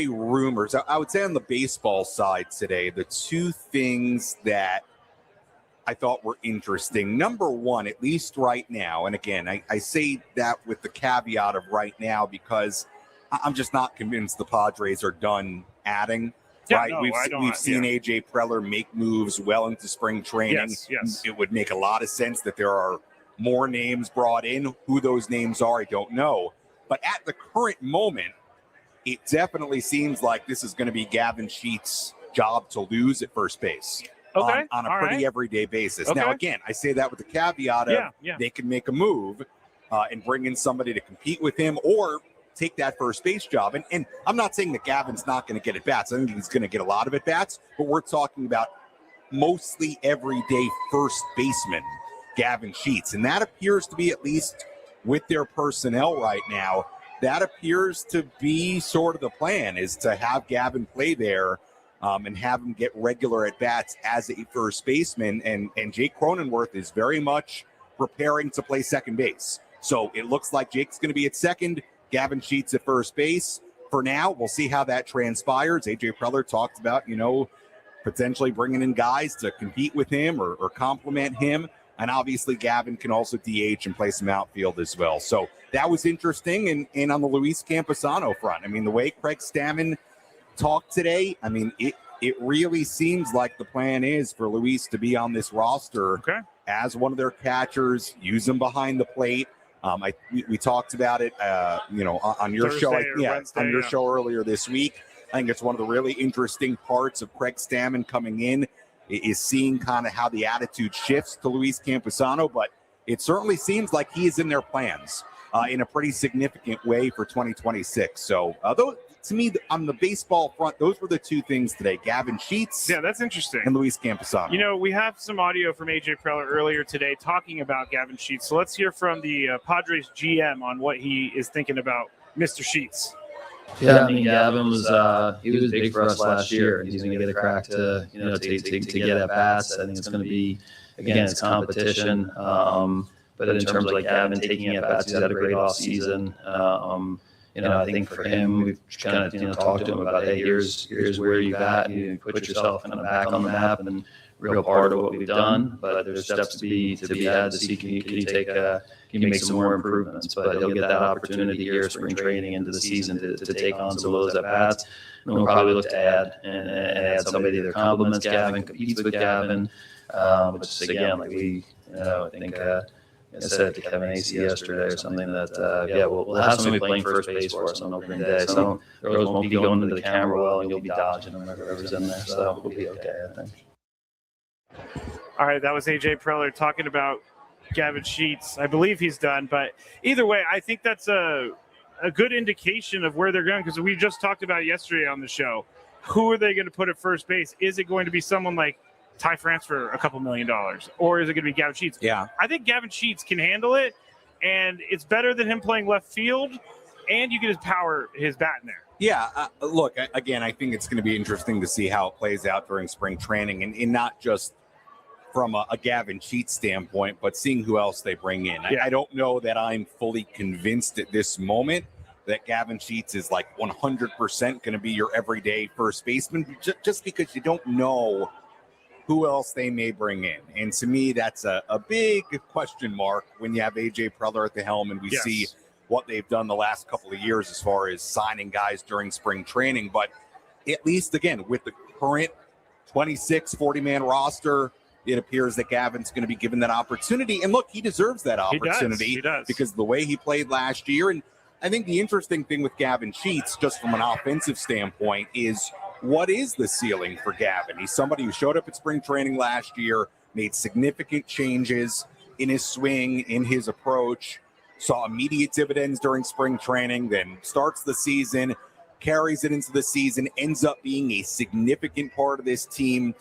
rumors. I would say on the baseball side today, the two things that I thought were interesting. Number one, at least right now, and again, I say that with the caveat of right now because I'm just not convinced the Padres are done adding. Yeah, right? no, We've seen AJ Preller make moves well into spring training. Yes. It would make a lot of sense that there are more names brought in. Who those names are, I don't know. But at the current moment, it definitely seems like this is going to be Gavin Sheets' job to lose at first base. Okay. On a pretty everyday basis. Okay. Now, again, I say that with the caveat of they can make a move and bring in somebody to compete with him or take that first base job. And I'm not saying that Gavin's not going to get at-bats. I think he's going to get a lot of at-bats, but we're talking about mostly everyday first baseman, Gavin Sheets. And that appears to be, at least with their personnel right now, that appears to be sort of the plan, is to have Gavin play there and have him get regular at-bats as a first baseman. And Jake Cronenworth is very much preparing to play second base. So it looks like Jake's going to be at second, Gavin Sheets at first base. For now, we'll see how that transpires. AJ Preller talked about, potentially bringing in guys to compete with him or complement him. And obviously Gavin can also DH and play some outfield as well. So that was interesting. And on the Luis Camposano front, I mean, the way Craig Stammen talked today, I mean, it really seems like the plan is for Luis to be on this roster as one of their catchers, use him behind the plate. We talked about it, on your Thursday show earlier this week. I think it's one of the really interesting parts of Craig Stammen coming in is seeing kind of how the attitude shifts to Luis Camposano, but it certainly seems like he is in their plans in a pretty significant way for 2026. So to me, on the baseball front, those were the two things today: Gavin Sheets, that's interesting, and Luis Camposano. We have some audio from AJ Preller earlier today talking about Gavin Sheets. So let's hear from the Padres GM on what he is thinking about Mr. Sheets. Yeah, I mean, Gavin was he was big for us last year. He's going to get a crack to to get at bats. I think it's going to be, again, it's competition. But in terms of like Gavin taking at bats, he's had a great off season. I think for him, we've kind of talked to him about, hey, here's where you're at. You put yourself kind of back on the map and real part of what we've done. But there's steps to be had to see can you make some more improvements. But he'll get that opportunity here, spring training into the season, to take on some of those at bats. And we'll probably look to add somebody that complements Gavin, competes with Gavin. But just again, like I think. I said to Kevin AC yesterday or something that, we'll have somebody playing first base for us on opening day. So those won't be going into the camera well, and you'll be dodging them or whoever's in there. So we'll be okay, I think. All right, that was AJ Preller talking about Gavin Sheets. I believe he's done, but either way, I think that's a good indication of where they're going, because we just talked about it yesterday on the show. Who are they going to put at first base? Is it going to be someone like Ty France for a couple $1 million, or is it going to be Gavin Sheets? Yeah. I think Gavin Sheets can handle it, and it's better than him playing left field, and you get his bat in there. Yeah, look, again, I think it's going to be interesting to see how it plays out during spring training, and not just from a Gavin Sheets standpoint, but seeing who else they bring in. Yeah. I don't know that I'm fully convinced at this moment that Gavin Sheets is like 100% going to be your everyday first baseman, just because you don't know who else they may bring in. And to me, that's a big question mark when you have AJ Preller at the helm and we see what they've done the last couple of years as far as signing guys during spring training. But at least, again, with the current 26, 40-man roster, it appears that Gavin's going to be given that opportunity. And look, he deserves that opportunity. He does. Because of the way he played last year. And I think the interesting thing with Gavin Sheets, just from an offensive standpoint, is what is the ceiling for Gavin? He's somebody who showed up at spring training last year, made significant changes in his swing, in his approach, saw immediate dividends during spring training, then starts the season, carries it into the season, ends up being a significant part of this team,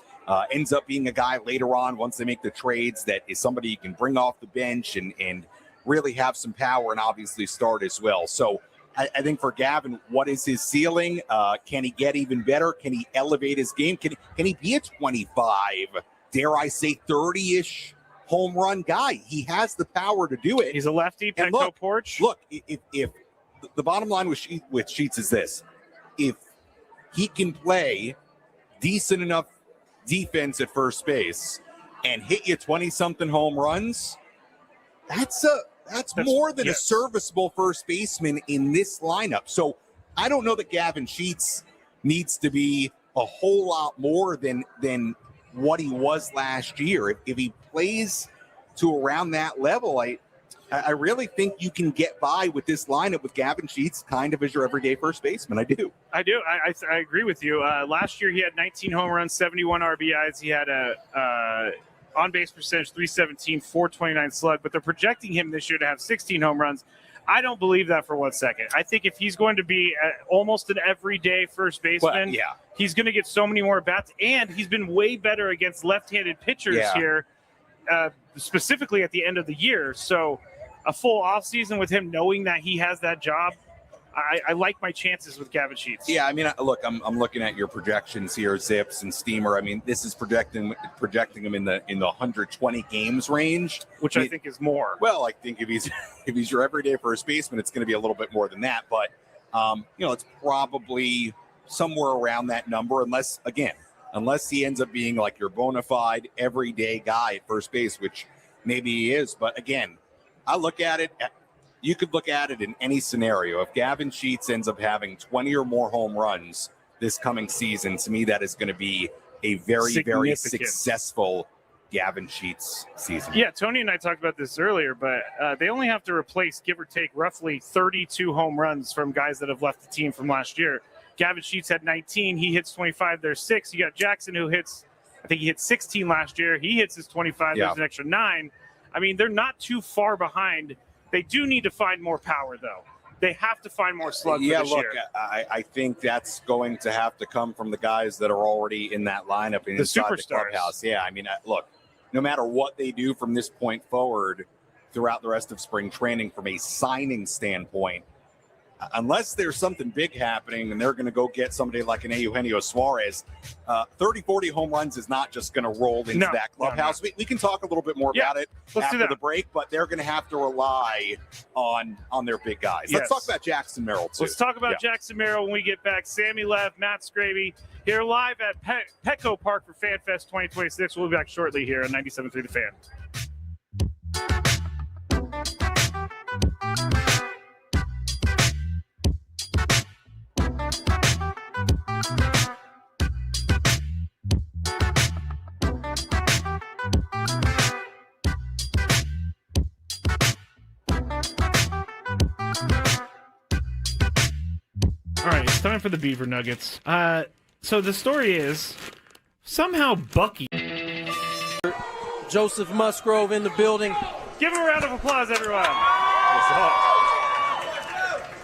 ends up being a guy later on, once they make the trades, that is somebody you can bring off the bench and really have some power and obviously start as well. So I think for Gavin, what is his ceiling? Can he get even better? Can he elevate his game? Can he be a 25, dare I say 30-ish home run guy? He has the power to do it. He's a lefty, Petco Porch. Look, if the bottom line with Sheets is this: if he can play decent enough defense at first base and hit you 20-something home runs, that's more than a serviceable first baseman in this lineup. So I don't know that Gavin Sheets needs to be a whole lot more than what he was last year. If he plays to around that level, I really think you can get by with this lineup with Gavin Sheets kind of as your everyday first baseman. I do. I agree with you. Last year he had 19 home runs, 71 RBIs. He had a on-base percentage 317, 429 slug, but they're projecting him this year to have 16 home runs. I don't believe that for 1 second. I think if he's going to be almost an everyday first baseman, he's going to get so many more bats, and he's been way better against left-handed pitchers here, specifically at the end of the year. So a full offseason with him knowing that he has that job, I like my chances with Gavin Sheets. Yeah, I mean, look, I'm looking at your projections here, Zips and Steamer. I mean, this is projecting him in the 120 games range, which I think is more. Well, I think if he's your everyday first baseman, it's going to be a little bit more than that. But it's probably somewhere around that number, unless he ends up being like your bona fide everyday guy at first base, which maybe he is. But again, I look at it. You could look at it in any scenario. If Gavin Sheets ends up having 20 or more home runs this coming season, to me, that is going to be a very, very successful Gavin Sheets season. Yeah, Tony and I talked about this earlier, but they only have to replace, give or take, roughly 32 home runs from guys that have left the team from last year. Gavin Sheets had 19. He hits 25. There's 6. You got Jackson, who hits, I think he hit 16 last year. He hits his 25. There's an extra 9. I mean, they're not too far behind. They do need to find more power, though. They have to find more slugs for this year. I think that's going to have to come from the guys that are already in that lineup and inside the clubhouse. Yeah, I mean, look, no matter what they do from this point forward throughout the rest of spring training from a signing standpoint, unless there's something big happening and they're going to go get somebody like an Eugenio Suarez, 30, 40 home runs is not just going to roll into that clubhouse. We can talk a little bit more about it after the break, but they're going to have to rely on their big guys. Let's talk about Jackson Merrill, too. Let's talk about Jackson Merrill when we get back. Sammy Lev, Matt Scraby, here live at Petco Park for FanFest 2026. We'll be back shortly here on 97.3 The Fan. All right, it's time for the Beaver Nuggets. So the story is somehow Bucky. Joseph Musgrove in the building. Give him a round of applause, everyone. What's up?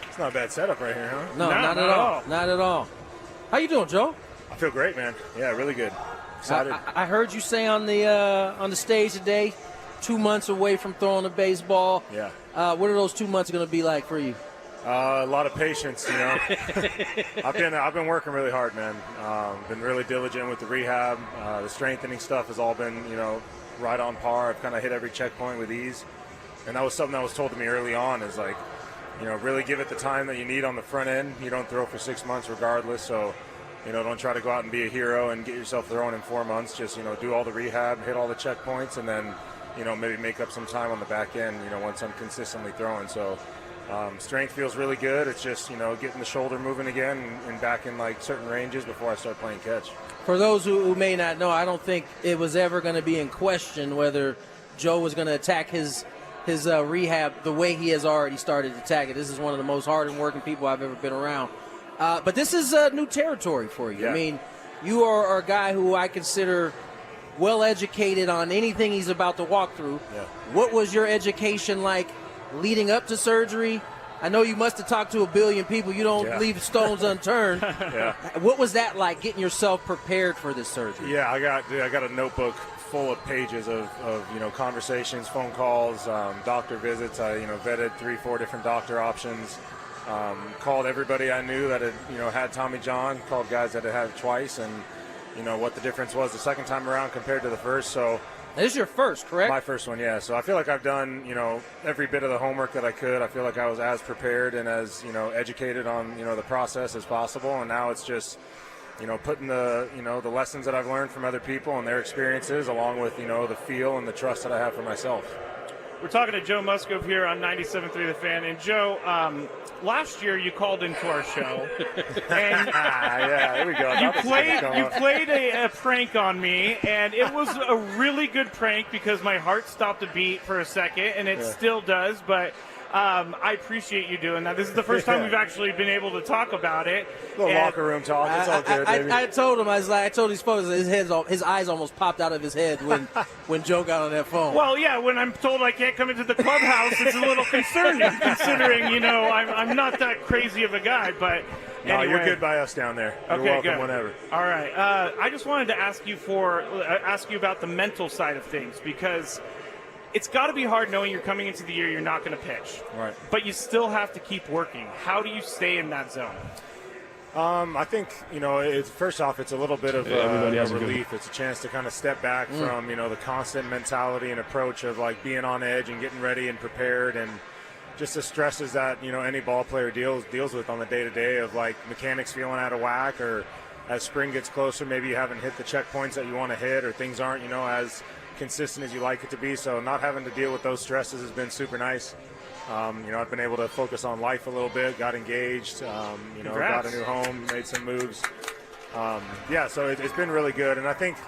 It's not a bad setup right here, huh? No, not at all. Not at all. How you doing, Joe? I feel great, man. Yeah, really good. Excited. I heard you say on the stage today, 2 months away from throwing a baseball. Yeah. What are those 2 months going to be like for you? A lot of patience, you know. I've been working really hard, man. Been really diligent with the rehab. The strengthening stuff has all been, right on par. I've kind of hit every checkpoint with ease, and that was something that was told to me early on. Is like, really give it the time that you need on the front end. You don't throw for 6 months regardless. So, don't try to go out and be a hero and get yourself throwing in 4 months. Just do all the rehab, hit all the checkpoints, and then maybe make up some time on the back end. Once I'm consistently throwing. So. Strength feels really good. It's just, getting the shoulder moving again and back in like certain ranges before I start playing catch. For those who may not know, I don't think it was ever going to be in question whether Joe was going to attack his rehab the way he has already started to attack it. This is one of the most hard-working people I've ever been around. But this is new territory for you. Yeah. I mean, you are a guy who I consider well-educated on anything he's about to walk through. Yeah. What was your education like leading up to surgery? I know you must have talked to a billion people. You don't leave stones unturned. Yeah. What was that like, getting yourself prepared for this surgery? Yeah, I got a notebook full of pages of conversations, phone calls, doctor visits. I vetted 3-4 different doctor options. Called everybody I knew that had Tommy John. Called guys that had it twice, and what the difference was the second time around compared to the first. So. This is your first, correct? My first one, yeah. So I feel like I've done, every bit of the homework that I could. I feel like I was as prepared and as, educated on, the process as possible. And now it's just, putting the lessons that I've learned from other people and their experiences, along with the feel and the trust that I have for myself. We're talking to Joe Musgrove here on 97.3 The Fan. And Joe, last year you called into our show. And yeah, there we go. You played a prank on me, and it was a really good prank because my heart stopped a beat for a second, and it still does. But I appreciate you doing that. This is the first time we've actually been able to talk about it. A little locker room talk. It's all good, baby. I told him, I told these folks that his eyes almost popped out of his head when Joe got on that phone. Well, yeah, when I'm told I can't come into the clubhouse, it's a little concerning, considering, I'm not that crazy of a guy, but no, anyway. You're good by us down there. You're welcome good. whenever. All right. I just wanted to ask you about the mental side of things, because it's got to be hard knowing you're coming into the year you're not going to pitch. Right. But you still have to keep working. How do you stay in that zone? I think, first off, it's a little bit of a relief. It's a chance to kind of step back from, the constant mentality and approach of like being on edge and getting ready and prepared, and just the stresses that, any ball player deals with on the day-to-day of like mechanics feeling out of whack, or as spring gets closer, maybe you haven't hit the checkpoints that you want to hit, or things aren't, as consistent as you like it to be. So not having to deal with those stresses has been super nice. I've been able to focus on life a little bit, got engaged, got a new home, made some moves. So it's been really good. And I think,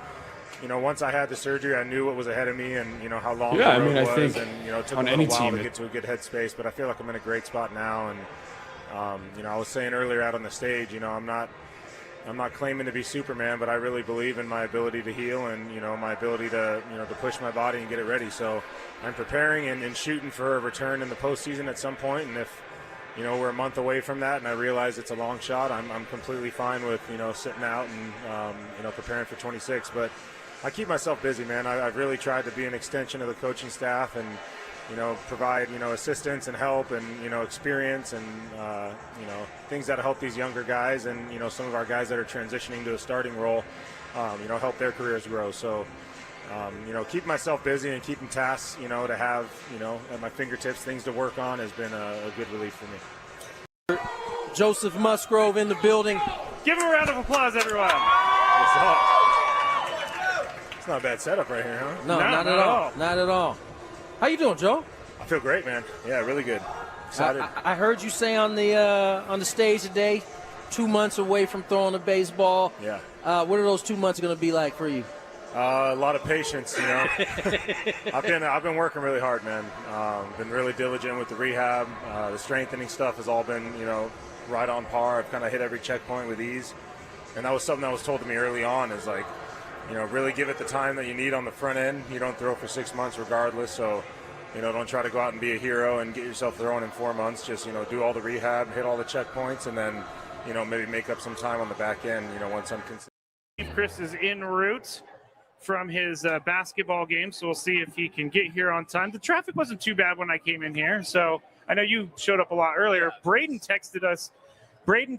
once I had the surgery, I knew what was ahead of me and, how long the road was. And, it took a little while to get to a good headspace, but I feel like I'm in a great spot now. And, I was saying earlier out on the stage, I'm not claiming to be Superman, but I really believe in my ability to heal and, my ability to push my body and get it ready. So I'm preparing and shooting for a return in the postseason at some point. And if, we're a month away from that and I realize it's a long shot, I'm completely fine with, sitting out and, preparing for 26. But I keep myself busy, man. I've really tried to be an extension of the coaching staff and, provide, assistance and help and, experience and, things that help these younger guys and, some of our guys that are transitioning to a starting role, help their careers grow. So, keep myself busy and keeping tasks, to have, at my fingertips, things to work on has been a good relief for me. Joseph Musgrove in the building. Give him a round of applause, everyone. What's up? It's not a bad setup right here, huh? No, not at all. Not at all. How you doing, Joe? I feel great, man. Yeah, really good. Excited. I heard you say on the stage today, 2 months away from throwing a baseball. Yeah. What are those 2 months going to be like for you? A lot of patience, I've been working really hard, man. Been really diligent with the rehab. The strengthening stuff has all been, right on par. I've kind of hit every checkpoint with ease. And that was something that was told to me early on is like, really give it the time that you need on the front end. You don't throw for 6 months regardless. So, don't try to go out and be a hero and get yourself throwing in 4 months. Just, do all the rehab, hit all the checkpoints, and then, maybe make up some time on the back end, once I'm consistent. Chris is en route from his basketball game, so we'll see if he can get here on time. The traffic wasn't too bad when I came in here, so I know you showed up a lot earlier. Braden texted us earlier.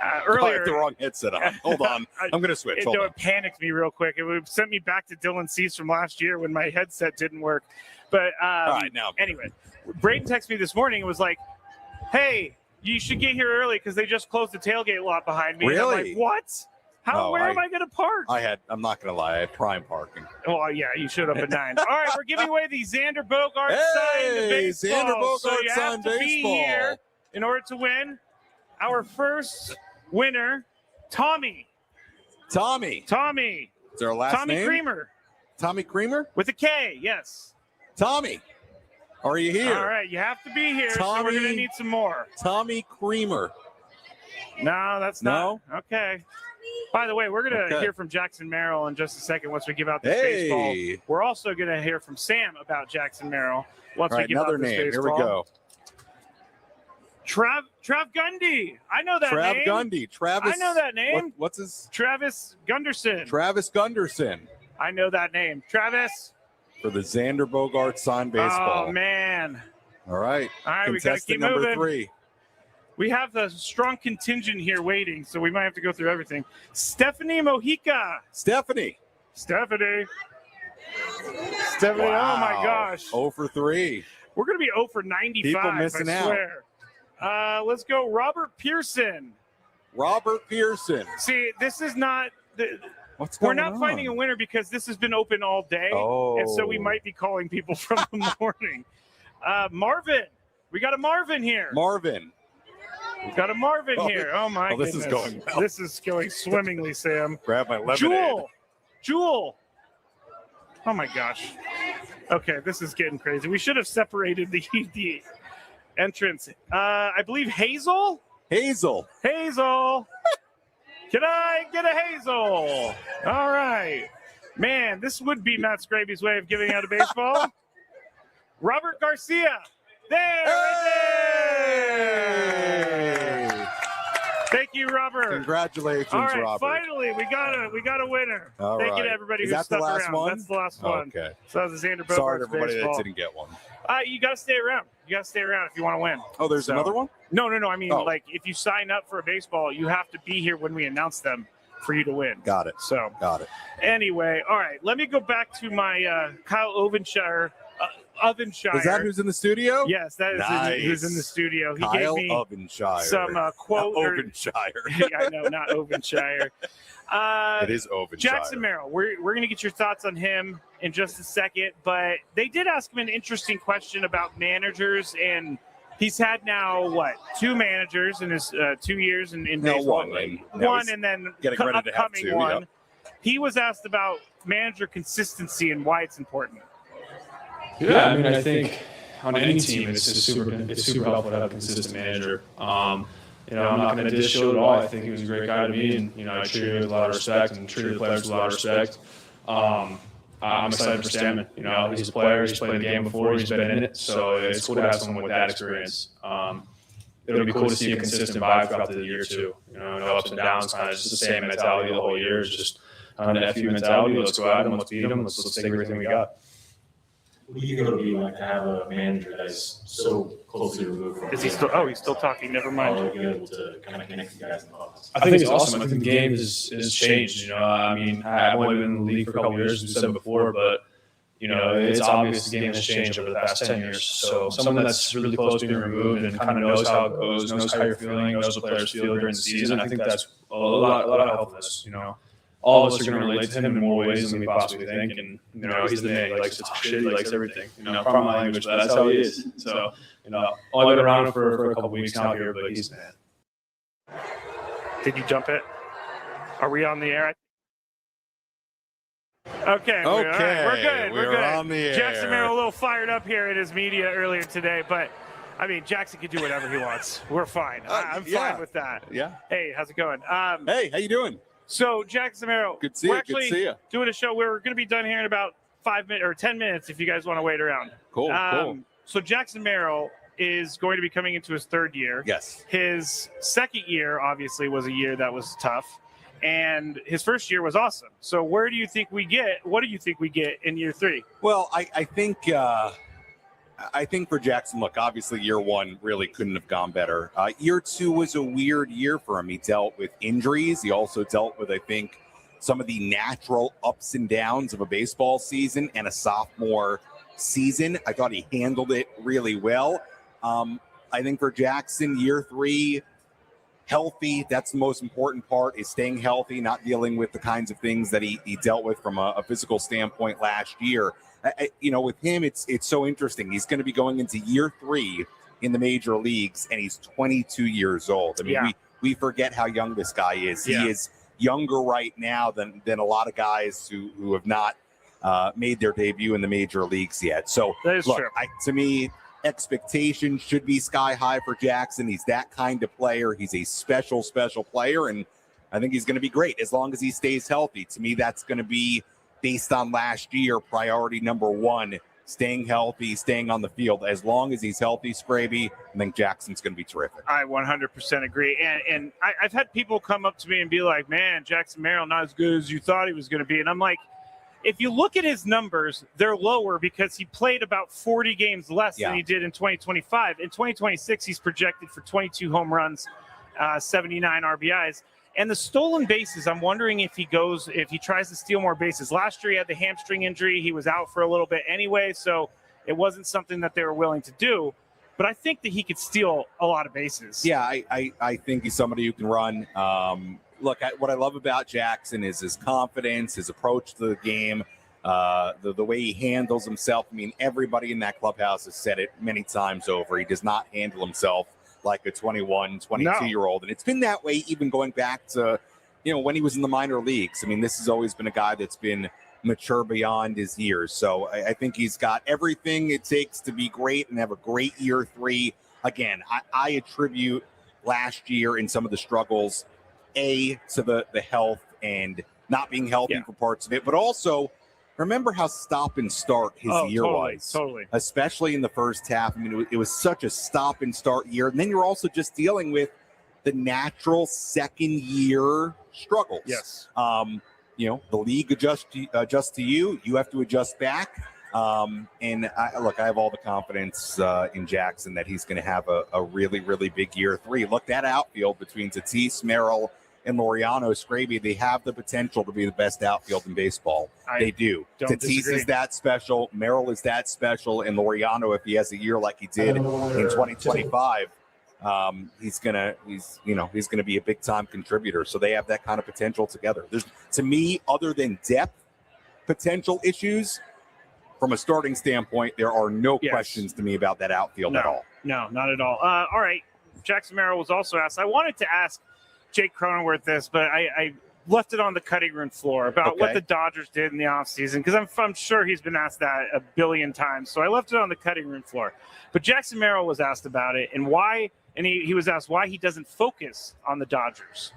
I had the wrong headset on. Hold on. I'm going to switch. It panicked me real quick. It sent me back to Dylan Cease from last year when my headset didn't work. But all right, now. Anyway, Braden texted me this morning and was like, hey, you should get here early because they just closed the tailgate lot behind me. Really? And I'm like, what? Where am I going to park? I'm not going to lie, I had prime parking. Oh, yeah, you showed up at 9. All right, we're giving away the Xander Bogaerts signed baseball. Xander Bogaerts so you have to be here in order to win. Our first winner, Tommy. Is there a last Tommy name? Creamer. Tommy Creamer? With a K, yes. Tommy, are you here? All right, you have to be here, so we're going to need some more. Tommy Creamer. No, that's not. Okay. By the way, we're going to hear from Jackson Merrill in just a second once we give out this baseball. We're also going to hear from Sam about Jackson Merrill once we give out this baseball. Here we go. Trav Gundy. I know that name. Gundy. Travis. I know that name. What's his? Travis Gunderson. Travis Gunderson. I know that name. Travis. For the Xander Bogaerts signed baseball. Oh, man. All right. We got to keep number moving. 3. We have a strong contingent here waiting, so we might have to go through everything. Stephanie Mojica. Stephanie. Wow. Oh, my gosh. 0 for 3. We're going to be 0 for 95, People missing I swear. Let's go Robert Pearson. Robert Pearson. See, this is not. What's We're going not on? finding a winner because this has been open all day, and so we might be calling people from the morning. Marvin, we got a Marvin here. Marvin. We've got a Marvin here. Oh my this goodness. is going well. This is going swimmingly, Sam. Grab my lemonade. Jewel. Oh my gosh. Okay, this is getting crazy. We should have separated the entrance. I believe Hazel. Hazel. Can I get a Hazel? All right. Man, this would be Matt Scraby's way of giving out a baseball. Robert Garcia. There. Thank you, Robert. Congratulations, All right, Robert. finally, we got a winner. All Thank you right. to everybody Is who that stuck the last around. one? That's the last one. Okay. So that was the Xander Bogaerts Sorry to everybody baseball. that didn't get one. You got to stay around. You got to stay around if you want to win. Oh, there's another one? No. I mean, Oh. like, if you sign up for a baseball, you have to be here when we announce them for you to win. Got it. So, Got it. anyway, all right. Let me go back to my Kyle Ovenshire. Ovenshire. Is that who's in the studio? Yes, that is Nice. who's in the studio. He Kyle gave me Ovenshire. some quote. Ovenshire. I know, not Ovenshire. It is Ovenshire. Jackson Merrill, we're going to get your thoughts on him in just a second, but they did ask him an interesting question about managers, and he's had now, two managers in his 2 years in baseball? One, and then getting ready to have upcoming two, one. yeah. He was asked about manager consistency and why it's important. Yeah, I mean, I think on any team, it's super helpful to have a consistent manager. I'm not going to dish Joe at all. I think he was a great guy to me, and I treated him with a lot of respect and treated the players with a lot of respect. I'm excited for Stammen. He's a player. He's played the game before. He's been in it, so it's cool to have someone with that experience. It'll be cool to see a consistent vibe throughout the year too. No ups and downs, kind of just the same mentality the whole year. It's just an FU mentality. Let's go at them. Let's beat them. Let's take everything we got. What do you think it would be like to have a manager that's so closely removed from? Is he still? Oh, he's still talking. Never mind. Be able to kind of connect you guys in the office. I think it's awesome. I think the game has changed. I mean, I've only been in the league for a couple of years, as we said before, but it's obvious the game has changed over the past 10 years. So someone that's really close to being removed and kind of knows how it goes, knows how you're feeling, knows what players feel during the season. I think that's a lot of helpfulness. All of us are going to relate to him in more ways than we possibly think. And, he's the man. He likes to talk shit. He likes everything. Pardon my language, but that's how he is. So, only been around for a couple weeks now here, but he's the man. Did you jump it? Are we on the air? Okay. Okay. We're good. We're good. on the air. Jackson Merrill a little fired up here in his media earlier today, but I mean, Jackson can do whatever he wants. We're fine. I'm fine with that. Yeah. Hey, how's it going? Hey, how you doing? So, Jackson Merrill, Good to see we're you. actually Good to see you. doing a show. We're going to be done here in about 5 minutes or 10 minutes if you guys want to wait around. Cool. So, Jackson Merrill is going to be coming into his third year. Yes. His second year, obviously, was a year that was tough. And his first year was awesome. So, what do you think we get in year three? Well, I think for Jackson, look, obviously year one really couldn't have gone better. Year two was a weird year for him. He dealt with injuries. He also dealt with, I think, some of the natural ups and downs of a baseball season and a sophomore season. I thought he handled it really well. I think for Jackson, year three, healthy. That's the most important part, is staying healthy, not dealing with the kinds of things that he dealt with from a physical standpoint last year. With him, it's so interesting. He's going to be going into year three in the major leagues, and he's 22 years old. I mean, we forget how young this guy is. Yeah. He is younger right now than a lot of guys who have not made their debut in the major leagues yet. So, That is look, true. to me, expectations should be sky high for Jackson. He's that kind of player. He's a special player, and I think he's going to be great as long as he stays healthy. To me, that's going to be, based on last year, priority number one, staying healthy, staying on the field. As long as he's healthy, Scraby, I think Jackson's going to be terrific. I 100% agree. And I've had people come up to me and be like, man, Jackson Merrill not as good as you thought he was going to be. And I'm like, if you look at his numbers, they're lower because he played about 40 games less than he did in 2025. In 2026, he's projected for 22 home runs, 79 RBIs. And the stolen bases, I'm wondering if he tries to steal more bases. Last year, he had the hamstring injury. He was out for a little bit anyway, so it wasn't something that they were willing to do. but I think that he could steal a lot of bases. Yeah, I think he's somebody who can run. Look, what I love about Jackson is his confidence, his approach to the game, the way he handles himself. I mean, everybody in that clubhouse has said it many times over. He does not handle himself like a 21, 22-year-old. And it's been that way even going back to, when he was in the minor leagues. I mean, this has always been a guy that's been mature beyond his years. So I think he's got everything it takes to be great and have a great year 3. Again, I attribute last year and some of the struggles, to the health and not being healthy for parts of it, but also remember how stop and start his year was. Totally. Especially in the first half. I mean, it was such a stop and start year. And then you're also just dealing with the natural second year struggles. Yes. The league adjusts to you. You have to adjust back. And I have all the confidence in Jackson that he's going to have a really, really big year 3. Look, that outfield between Tatis, Merrill, and Laureano Scraby, they have the potential to be the best outfield in baseball. They do. Tatis is that special. Merrill is that special. And Laureano, if he has a year like he did in 2025, he's gonna be a big time contributor. So they have that kind of potential together. There's, to me, other than depth potential issues, from a starting standpoint, there are no questions to me about that outfield at all. No, not at all. All right. Jackson Merrill was also asked. I wanted to ask Jake Cronenworth this, but I left it on the cutting room floor about what the Dodgers did in the offseason, because I'm sure he's been asked that a billion times. So I left it on the cutting room floor. But Jackson Merrill was asked about it and why, and he was asked why he doesn't focus on the Dodgers.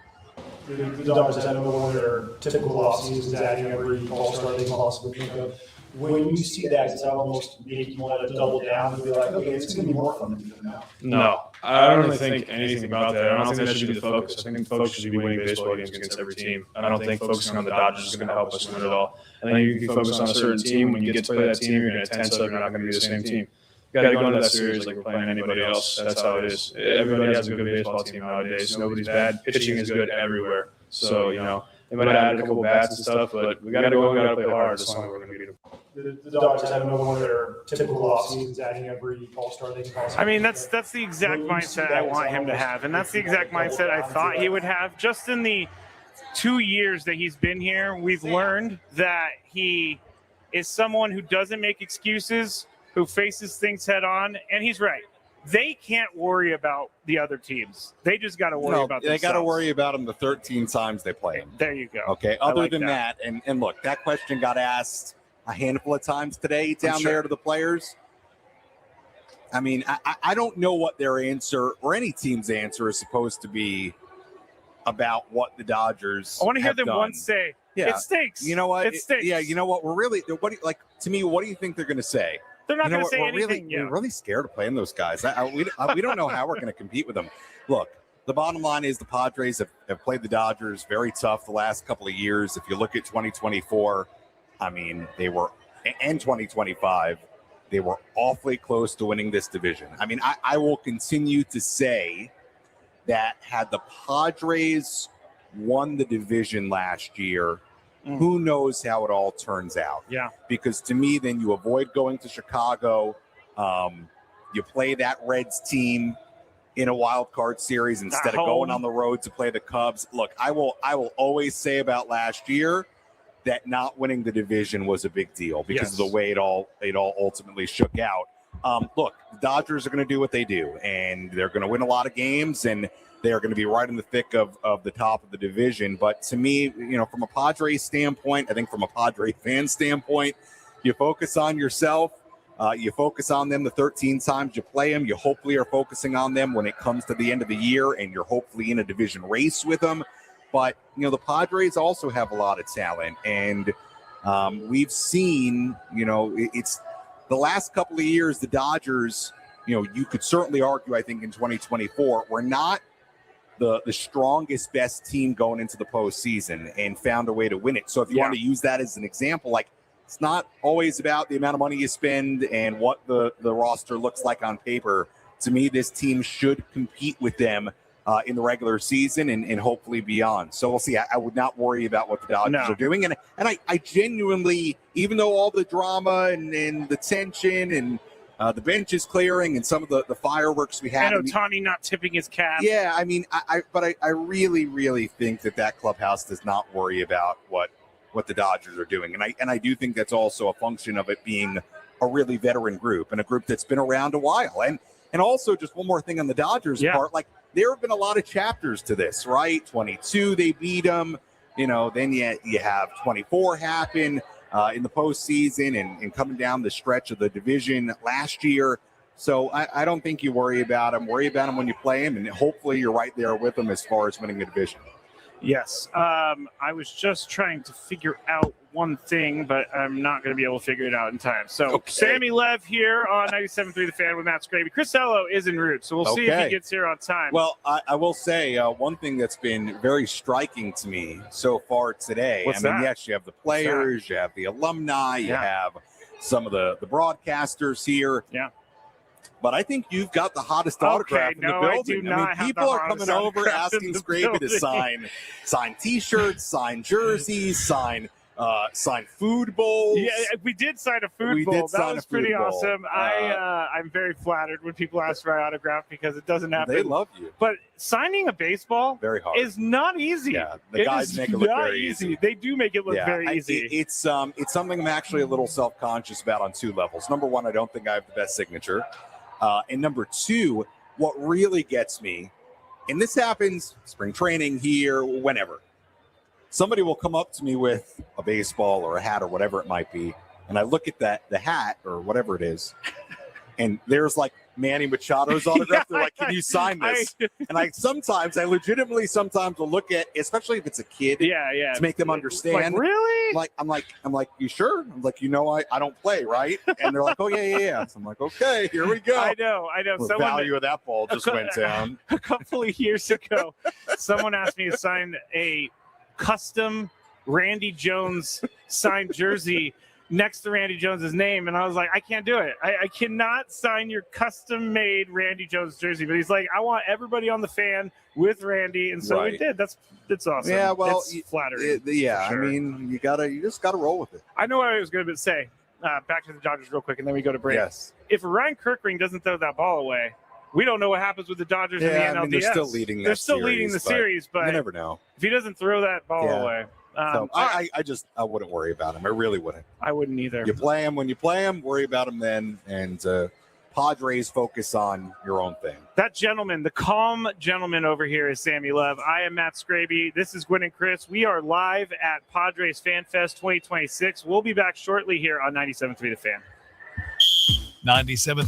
The Dodgers had one of their typical off-seasons, adding every all-star they possibly think of. When you see that, does that almost make you want to double down and be like, okay, it's going to be more fun to do now? No, I don't really think anything about that. I don't think that should be the focus. I think the focus should be winning baseball games against every team. I don't think focusing on the Dodgers is going to help us win at all. I think you can focus on a certain team. When you get to play that team, you're going to tense up. You're not going to be the same team. You got to go into that series like we're playing anybody else. That's how it is. Everybody has a good baseball team nowadays. Nobody's bad. Pitching is good everywhere. So, they might have added a couple bats and stuff, but we got to go and we got to play hard. That's the only way we're going to beat them. The Dodgers have another one of their typical off seasons, adding every all-star they can possibly. I mean, that's the exact mindset I want him to have, and that's the exact mindset I thought he would have. Just in the 2 years that he's been here, we've learned that he is someone who doesn't make excuses, who faces things head on, and he's right. They can't worry about the other teams. They just got to worry about themselves. They got to worry about them the 13 times they play them. There you go. Okay. Other than that, and look, that question got asked a handful of times today down there to the players. I mean, I don't know what their answer or any team's answer is supposed to be about what the Dodgers. I want to hear them done. once say, Yeah. "It stinks." You know what? It stinks. Yeah. You know what? We're really what to me. What do you think they're going to say? They're not going to say we're anything. We're really scared of playing those guys. We don't know how we're going to compete with them. Look, the bottom line is the Padres have played the Dodgers very tough the last couple of years. If you look at 2024, I mean, and 2025, they were awfully close to winning this division. I mean, I will continue to say that had the Padres won the division last year, who knows how it all turns out. Yeah. Because to me, then you avoid going to Chicago. You play that Reds team in a wild card series instead of going on the road to play the Cubs. Look, I will always say about last year that not winning the division was a big deal because of the way it all ultimately shook out. Look, the Dodgers are going to do what they do, and they're going to win a lot of games, and they are going to be right in the thick of the top of the division. But to me, from a Padres standpoint, I think from a Padre fan standpoint, you focus on yourself. You focus on them the 13 times you play them. You hopefully are focusing on them when it comes to the end of the year, and you're hopefully in a division race with them. But, the Padres also have a lot of talent. And we've seen, it's the last couple of years, the Dodgers, you could certainly argue, I think, in 2024, were not the strongest, best team going into the postseason and found a way to win it. So if you want to use that as an example, like, it's not always about the amount of money you spend and what the roster looks like on paper. To me, this team should compete with them in the regular season and hopefully beyond. So we'll see. I would not worry about what the Dodgers are doing. And I genuinely, even though all the drama and the tension and the bench is clearing and some of the fireworks we had. And Ohtani not tipping his cap. Yeah, I mean, I really, really think that clubhouse does not worry about what the Dodgers are doing, and I do think that's also a function of it being a really veteran group and a group that's been around a while. And also, just one more thing on the Dodgers part, like there have been a lot of chapters to this, right? 22, they beat them. Then you have 24 happen in the postseason and coming down the stretch of the division last year. So I don't think you worry about them. Worry about them when you play them, and hopefully you're right there with them as far as winning the division. Yes. I was just trying to figure out one thing, but I'm not going to be able to figure it out in time. So Sammy Lev here on 97.3 The Fan with Matt Scraby. Chris Ello is en route, so we'll see if he gets here on time. Well, I will say one thing that's been very striking to me so far today. What's that? Yes, you have the players, you have the alumni, you have some of the broadcasters here. Yeah. But I think you've got the hottest autograph in the building. I do not have people are coming over asking Scraby to sign T-shirts, sign jerseys, sign food bowls. Yeah, we did sign a food bowl. That was pretty awesome. I'm very flattered when people ask for my autograph because it doesn't happen. They love you. But signing a baseball very hard is not easy. Yeah, the guys make it look very easy. They do make it look very easy. It's something I'm actually a little self-conscious about on two levels. Number one, I don't think I have the best signature. And number two, what really gets me, and this happens spring training here, whenever, somebody will come up to me with a baseball or a hat or whatever it might be, and I look at the hat or whatever it is, and there's like Manny Machado's autograph. They're like, "Can you sign this?" And I legitimately sometimes will look at, especially if it's a kid, to make them understand. Like, really? I'm like, you sure? I'm like, I don't play, right? And they're like, oh yeah. So I'm like, okay, here we go. I know. The value of that ball just went down. A couple of years ago, someone asked me to sign a custom Randy Jones signed jersey next to Randy Jones's name, and I was like, I can't do it. I cannot sign your custom-made Randy Jones jersey. But he's like, I want everybody on the fan with Randy, and so we did. That's awesome. Yeah, well, it's flattering. Sure. I mean, you just gotta roll with it. I know what I was going to say. Back to the Dodgers real quick, and then we go to break. Yes. If Ryan Kirkring doesn't throw that ball away, we don't know what happens with the Dodgers in the NLDS. I mean, they're still leading. The series, but you never know if he doesn't throw that ball away. So I wouldn't worry about him. I really wouldn't. I wouldn't either. You play him when you play him. Worry about him then. And Padres, focus on your own thing. That gentleman, the calm gentleman over here is Sammy Lev. I am Matt Scraby. This is Gwynn and Chris. We are live at Padres Fan Fest 2026. We'll be back shortly here on 97.3 The Fan. 97.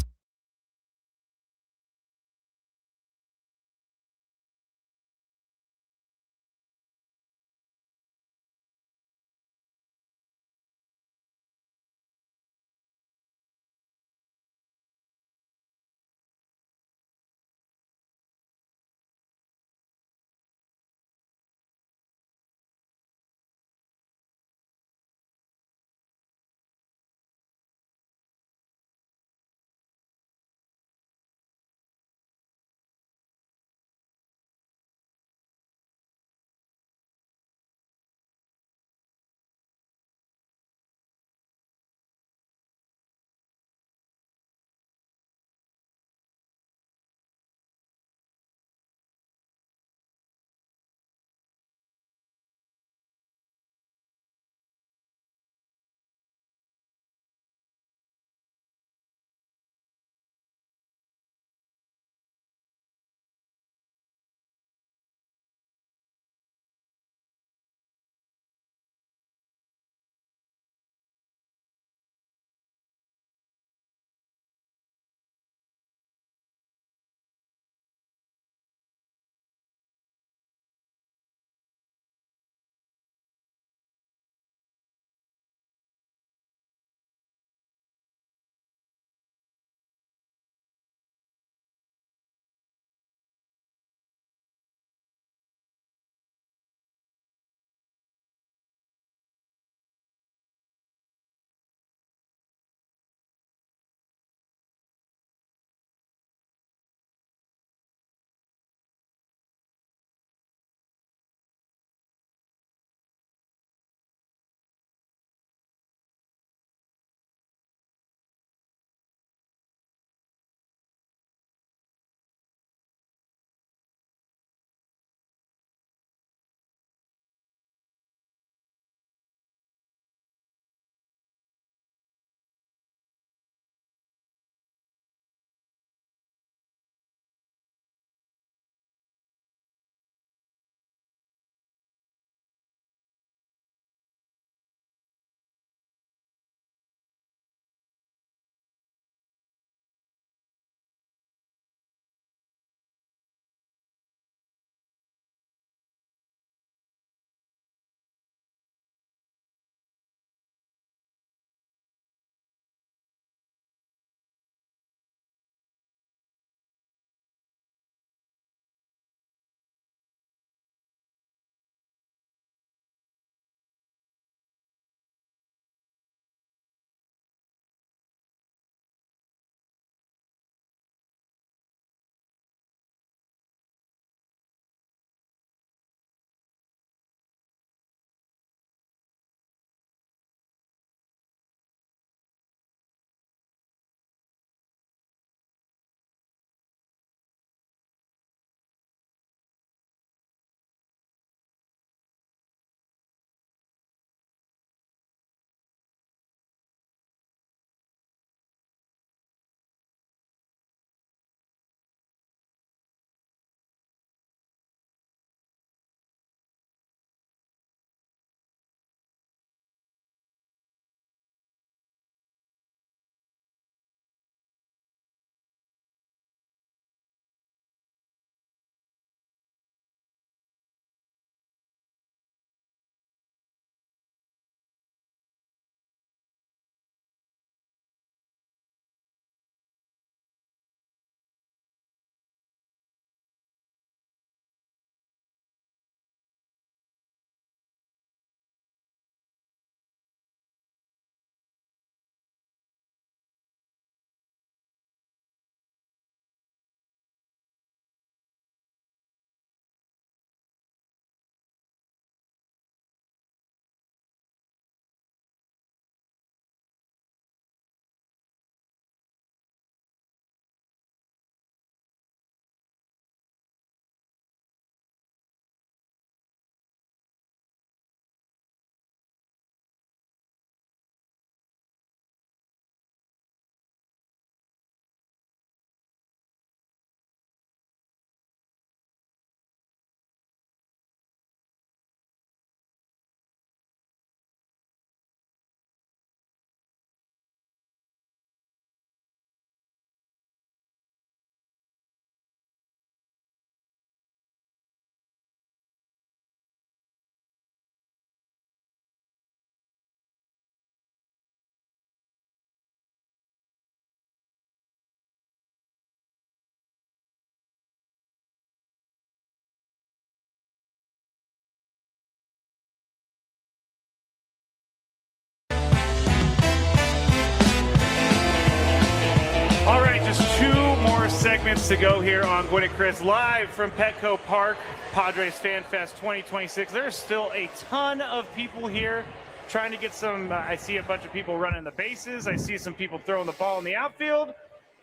segments to go here on Gwynn and Chris live from Petco Park, Padres Fan Fest 2026. There's still a ton of people here trying to get some. I see a bunch of people running the bases. I see some people throwing the ball in the outfield,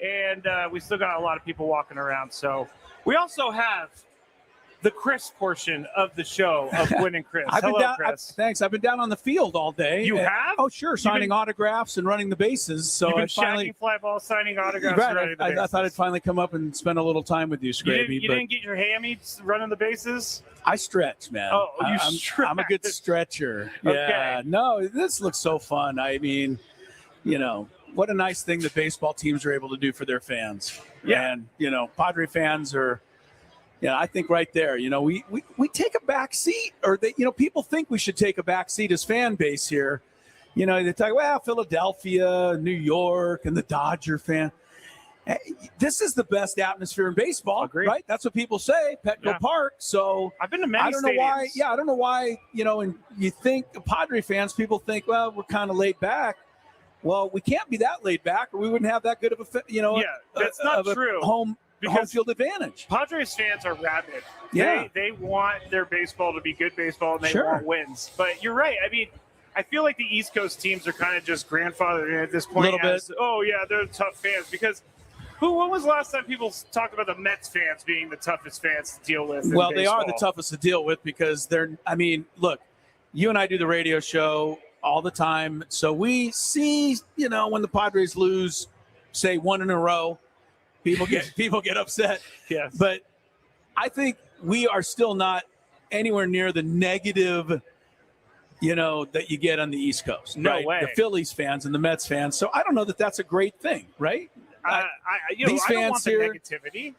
and we still got a lot of people walking around. So we also have the Chris portion of the show of Gwynn and Chris. Hello, Chris. Thanks. I've been down on the field all day. You have? Oh, sure. Signing autographs and running the bases. So you've been finally fly ball, signing autographs. Right, and running the bases. I thought I'd finally come up and spend a little time with you, Scraby. You didn't get your hammies running the bases? I stretch, man. Oh, you stretch. I'm a good stretcher. Okay. Yeah. No, this looks so fun. I mean, what a nice thing that baseball teams are able to do for their fans. Yeah. And, Padre fans are, I think right there, we take a back seat, or people think we should take a back seat as fan base here. They talk, well, Philadelphia, New York, and the Dodger fan. This is the best atmosphere in baseball, Agreed. Right? That's what people say, Petco Park. So I've been to many I don't know why. stadiums. Yeah, I don't know why. And you think Padre fans, people think, well, we're kind of laid back. Well, we can't be that laid back, or we wouldn't have that good of a, that's not true. home field advantage. Padres fans are rabid. Yeah. They want their baseball to be good baseball, and they Sure. want wins. But you're right. I mean, I feel like the East Coast teams are kind of just grandfathered in at this point. Little bit. Oh, yeah, they're tough fans. Because when was the last time people talked about the Mets fans being the toughest fans to deal with? Well, they are the toughest to deal with because look, you and I do the radio show all the time. So we see, when the Padres lose, say, one in a row, people get upset. Yes. But I think we are still not anywhere near the negative, that you get on the East Coast. No right? way. The Phillies fans and the Mets fans. So I don't know that that's a great thing, right? I don't want the negativity.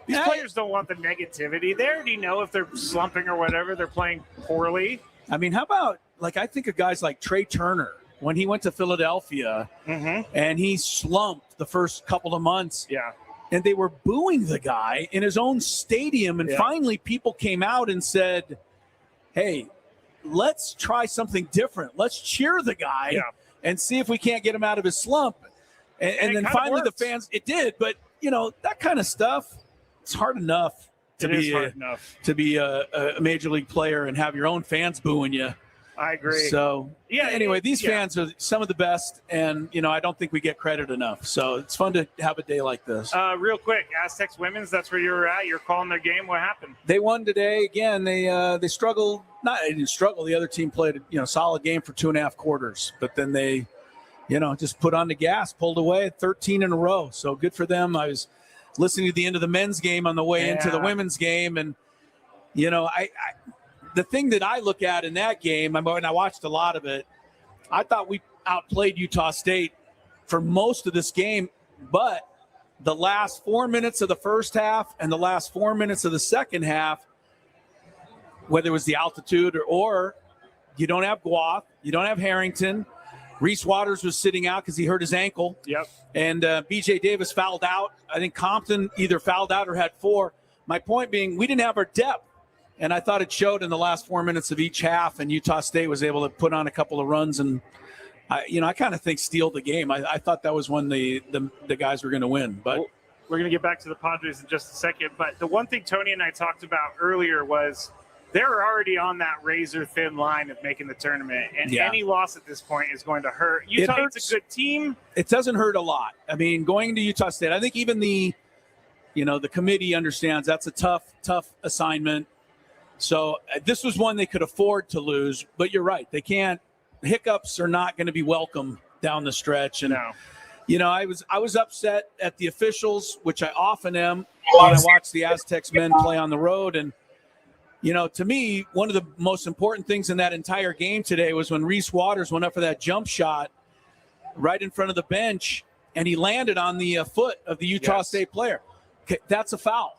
These players don't want the negativity. They already know if they're slumping or whatever, they're playing poorly. I mean, how about, I think of guys like Trey Turner when he went to Philadelphia and he slumped the first couple of months. Yeah. And they were booing the guy in his own stadium. And finally people came out and said, hey, let's try something different. Let's cheer the guy and see if we can't get him out of his slump. And then finally the fans, it did. But, that kind of stuff, it's hard enough to be a major league player and have your own fans booing you. I agree. So, anyway, these fans are some of the best, and, I don't think we get credit enough. So it's fun to have a day like this. Real quick, Aztecs women's, that's where you were at. You're calling their game. What happened? They won today. Again, they struggled. They didn't struggle. The other team played a solid game for 2.5 quarters. But then they, just put on the gas, pulled away 13 in a row. So good for them. I was listening to the end of the men's game on the way into the women's game. And, the thing that I look at in that game, and I watched a lot of it, I thought we outplayed Utah State for most of this game, but the last 4 minutes of the first half and the last 4 minutes of the second half, whether it was the altitude or you don't have Guath, you don't have Harrington. Reese Waters was sitting out because he hurt his ankle. Yep. And B.J. Davis fouled out. I think Compton either fouled out or had 4. My point being, we didn't have our depth. And I thought it showed in the last 4 minutes of each half, and Utah State was able to put on a couple of runs and, I kind of think steal the game. I thought that was when the guys were going to win. But we're going to get back to the Padres in just a second. But the one thing Tony and I talked about earlier was they're already on that razor-thin line of making the tournament, and any loss at this point is going to hurt. Utah State's a good team. It doesn't hurt a lot. I mean, going to Utah State, I think even the committee understands that's a tough assignment. So this was one they could afford to lose, but you're right. They can't. Hiccups are not going to be welcome down the stretch. And, I was upset at the officials, which I often am when I watch the Aztecs men play on the road. And, to me, one of the most important things in that entire game today was when Reese Waters went up for that jump shot right in front of the bench, and he landed on the foot of the Utah State player. Okay, that's a foul.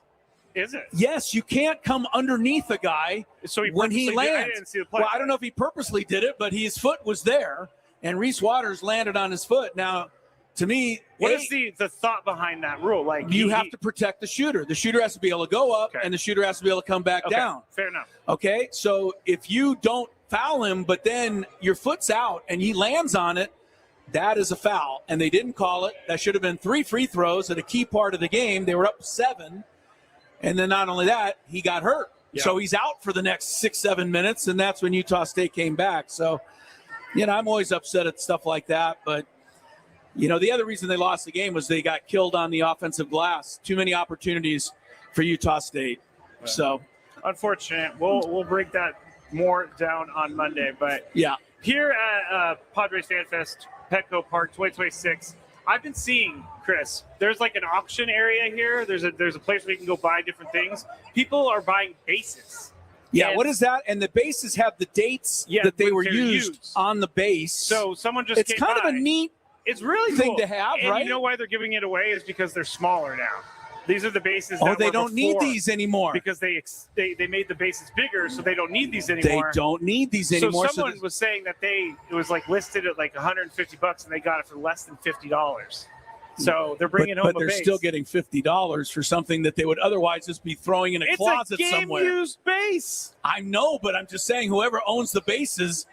Is it? Yes, you can't come underneath a guy when he lands. I didn't see the play. Well, I don't know if he purposely did it, but his foot was there, and Reese Waters landed on his foot. Now, to me, what is the thought behind that rule? Like you have to protect the shooter. The shooter has to be able to go up, and the shooter has to be able to come back down. Fair enough. Okay, so if you don't foul him, but then your foot's out and he lands on it, that is a foul, and they didn't call it. That should have been 3 free throws at a key part of the game. They were up 7, and then not only that, he got hurt. Yeah. So he's out for the next 6-7 minutes, and that's when Utah State came back. So, I'm always upset at stuff like that, but the other reason they lost the game was they got killed on the offensive glass. Too many opportunities for Utah State. So unfortunate. We'll break that more down on Monday. But yeah, here at Padres Fan Fest, Petco Park 2026, I've been seeing, Chris, there's like an auction area here. There's a place where you can go buy different things. People are buying bases. Yeah, and what is that? And the bases have the dates that they were used on the base. So someone just it's came kind by. of a neat It's really thing cool to have, and right? You know why they're giving it away is because they're smaller now. These are the bases. Oh, that they were don't need before these anymore because they made the bases bigger, so they don't need these anymore. They don't need these anymore. So someone was saying that it was like listed at like $150, and they got it for less than $50. So they're bringing home but a they're base. still getting $50 for something that they would otherwise just be throwing in a closet it's a somewhere. game-used base. I know, but I'm just saying, whoever owns the bases,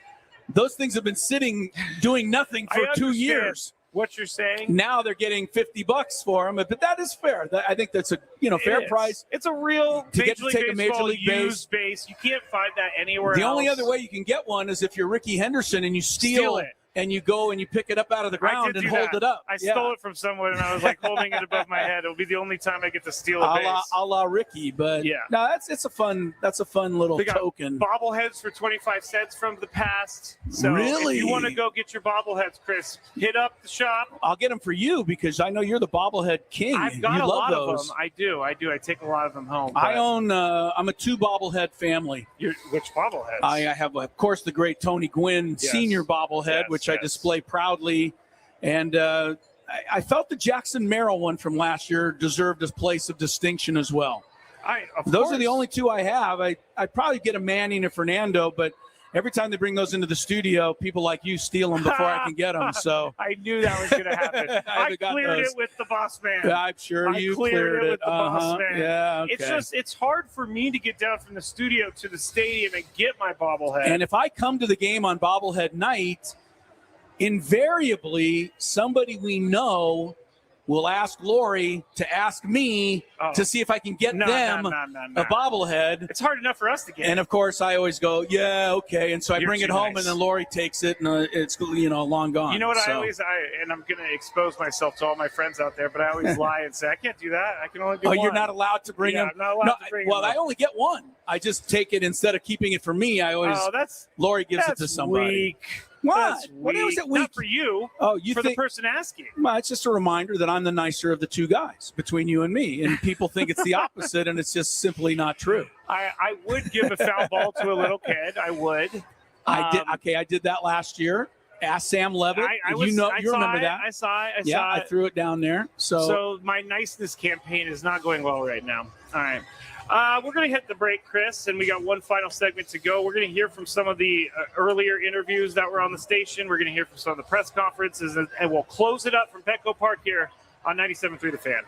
those things have been sitting doing nothing for 2 years. What you're saying? Now they're getting $50 for them, but that is fair. I think that's a fair price. It's a real to get to take a major league used base. You can't find that anywhere The else. only other way you can get one is if you're Ricky Henderson and you steal it. And you go and you pick it up out of the ground and hold it up. I stole it from someone, and I was like holding it above my head. It'll be the only time I get to steal a base. A la Ricky, but no, that's a fun little They got token. Bobbleheads for 25 cents from the past. So Really? if you want to go get your bobbleheads, Chris, hit up the shop. I'll get them for you because I know you're the bobblehead king. I've got you a love lot those. of them. I do. I take a lot of them home. I own. I'm a 2 bobblehead family. Which bobbleheads? I have, of course, the great Tony Gwynn senior bobblehead, which I display proudly. And I felt the Jackson Merrill one from last year deserved a place of distinction as well. Those are the only 2 I have. I'd probably get a Manning and Fernando, but every time they bring those into the studio, people like you steal them before I can get them. So I knew that was going to happen. I cleared it with the boss man. Yeah, I'm sure you cleared it with the boss man. Yeah, okay. It's hard for me to get down from the studio to the stadium and get my bobblehead. And if I come to the game on bobblehead night, invariably somebody we know will ask Lori to ask me to see if I can get them a bobblehead. It's hard enough for us to get. And of course, I always go, yeah, okay. And so I You're bring it too home, nice. and then Lori takes it, and it's long gone. You know what? So. And I'm going to expose myself to all my friends out there, but I always lie and say I can't do that. I can only do one. You're not allowed to bring them. I'm not allowed to bring them. I only get one. I just take it instead of keeping it for me. I always. Lori gives it to somebody. Weak. What? That's What weak. is it weak? Not for you. Oh, you for think the person asking. Well, it's just a reminder that I'm the nicer of the 2 guys between you and me, and people think it's the opposite, and it's just simply not true. I would give a foul ball to a little kid. I would. I did. Okay, I did that last year. Ask Sam Levitt. You remember that? I saw it. I threw it down there. So my niceness campaign is not going well right now. All right. We're going to hit the break, Chris, and we got one final segment to go. We're going to hear from some of the earlier interviews that were on the station. We're going to hear from some of the press conferences, and we'll close it up from Petco Park here on 97.3 The Fan.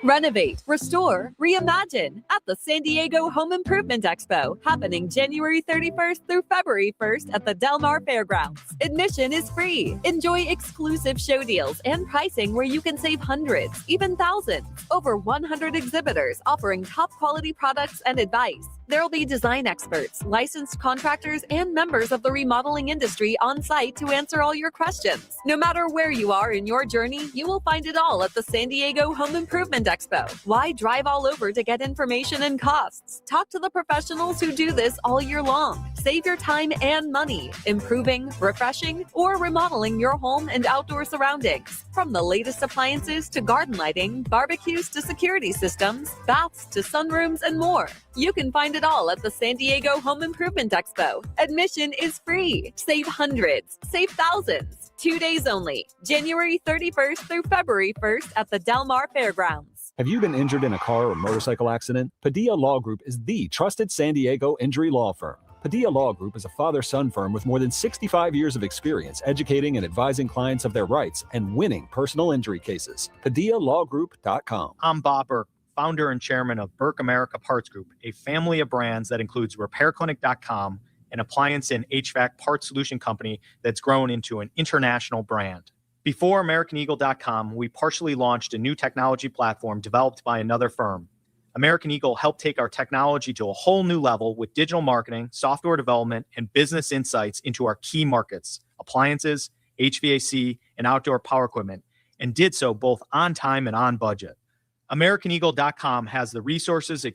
Renovate, restore, reimagine at the San Diego Home Improvement Expo, happening January 31st through February 1st at the Del Mar Fairgrounds. Admission is free. Enjoy exclusive show deals and pricing where you can save hundreds, even thousands. Over 100 exhibitors offering top quality products and advice. There will be design experts, licensed contractors, and members of the remodeling industry on site to answer all your questions. No matter where you are in your journey, you will find it all at the San Diego Home Improvement Expo. Why drive all over to get information and costs? Talk to the professionals who do this all year long. Save your time and money, improving, refreshing, or remodeling your home and outdoor surroundings. From the latest appliances to garden lighting, barbecues to security systems, baths to sunrooms, and more. You can find it all at the San Diego Home Improvement Expo. Admission is free. Save hundreds, save thousands. 2 days only, January 31st through February 1st at the Del Mar Fairgrounds. Have you been injured in a car or motorcycle accident? Padilla Law Group is the trusted San Diego injury law firm. Padilla Law Group is a father-son firm with more than 65 years of experience educating and advising clients of their rights and winning personal injury cases. PadillaLawGroup.com. I'm Bob Burke, founder and chairman of Burke America Parts Group, a family of brands that includes RepairClinic.com an appliance and HVAC parts solution company that's grown into an international brand. Before AmericanEagle.com, we partially launched a new technology platform developed by another firm. American Eagle helped take our technology to a whole new level with digital marketing, software development, and business insights into our key markets, appliances, HVAC, and outdoor power equipment, and did so both on time and on budget. AmericanEagle.com has the resources,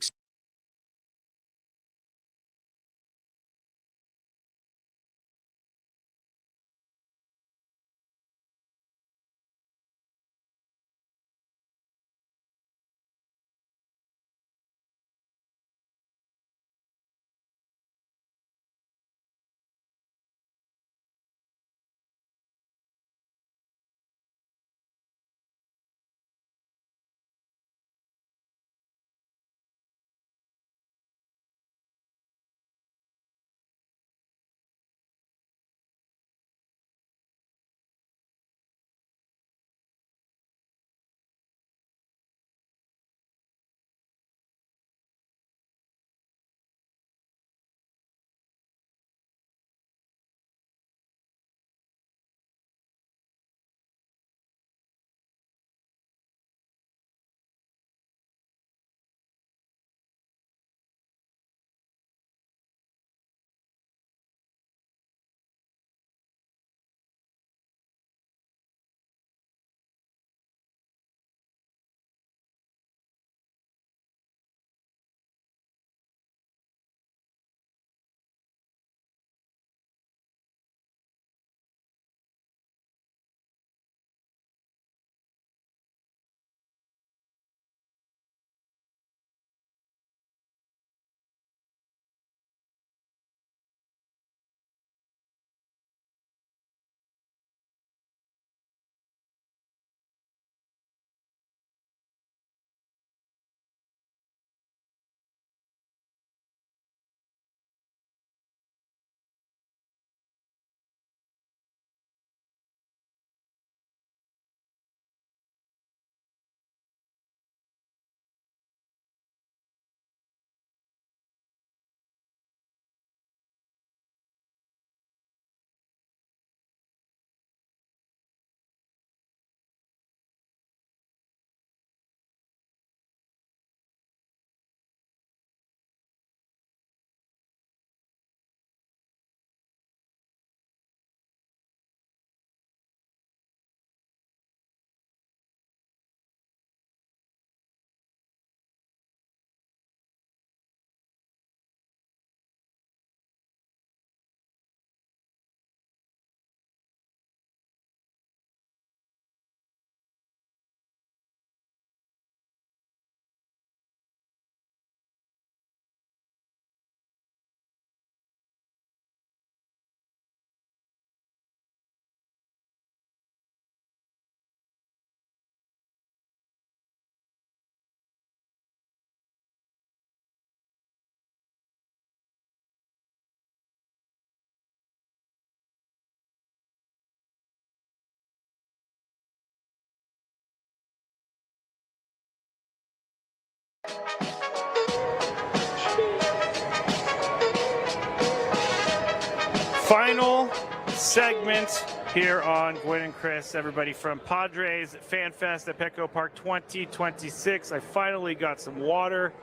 Final segment here on Gwynn and Chris, everybody from Padres Fan Fest at Petco Park 2026. I finally got some water.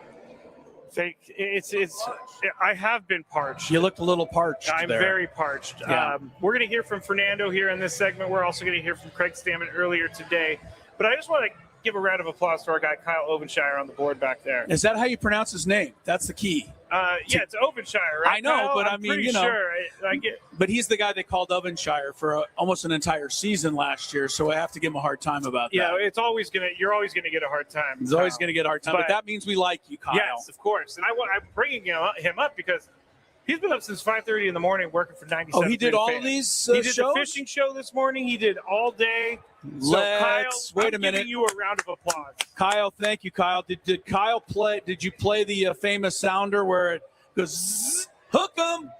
I have been parched. You looked a little parched. I'm there. very parched. Yeah. We're going to hear from Fernando here in this segment. We're also going to hear from Craig Stammen earlier today. But I just want to give a round of applause to our guy Kyle Ovenshire on the board back there. Is that how you pronounce his name? That's the key. Yeah, it's Ovenshire, right? I know, Kyle? but I'm I mean, pretty you know. sure. I get. But he's the guy they called Ovenshire for almost an entire season last year, so I have to give him a hard time about that. Yeah, you're always gonna get a hard time. He's always going to get a hard time, but that means we like you, Kyle. Yes, of course. And I'm bringing him up because he's been up since 5:30 in the morning working for 97. Oh, he did all of these He did shows? the fishing show this morning. He did all day. Let's Kyle, wait a I'm minute. giving you a round of applause. Kyle, thank you, Kyle. Did Kyle play? Did you play the famous sounder where it goes? Zzz, hook 'em.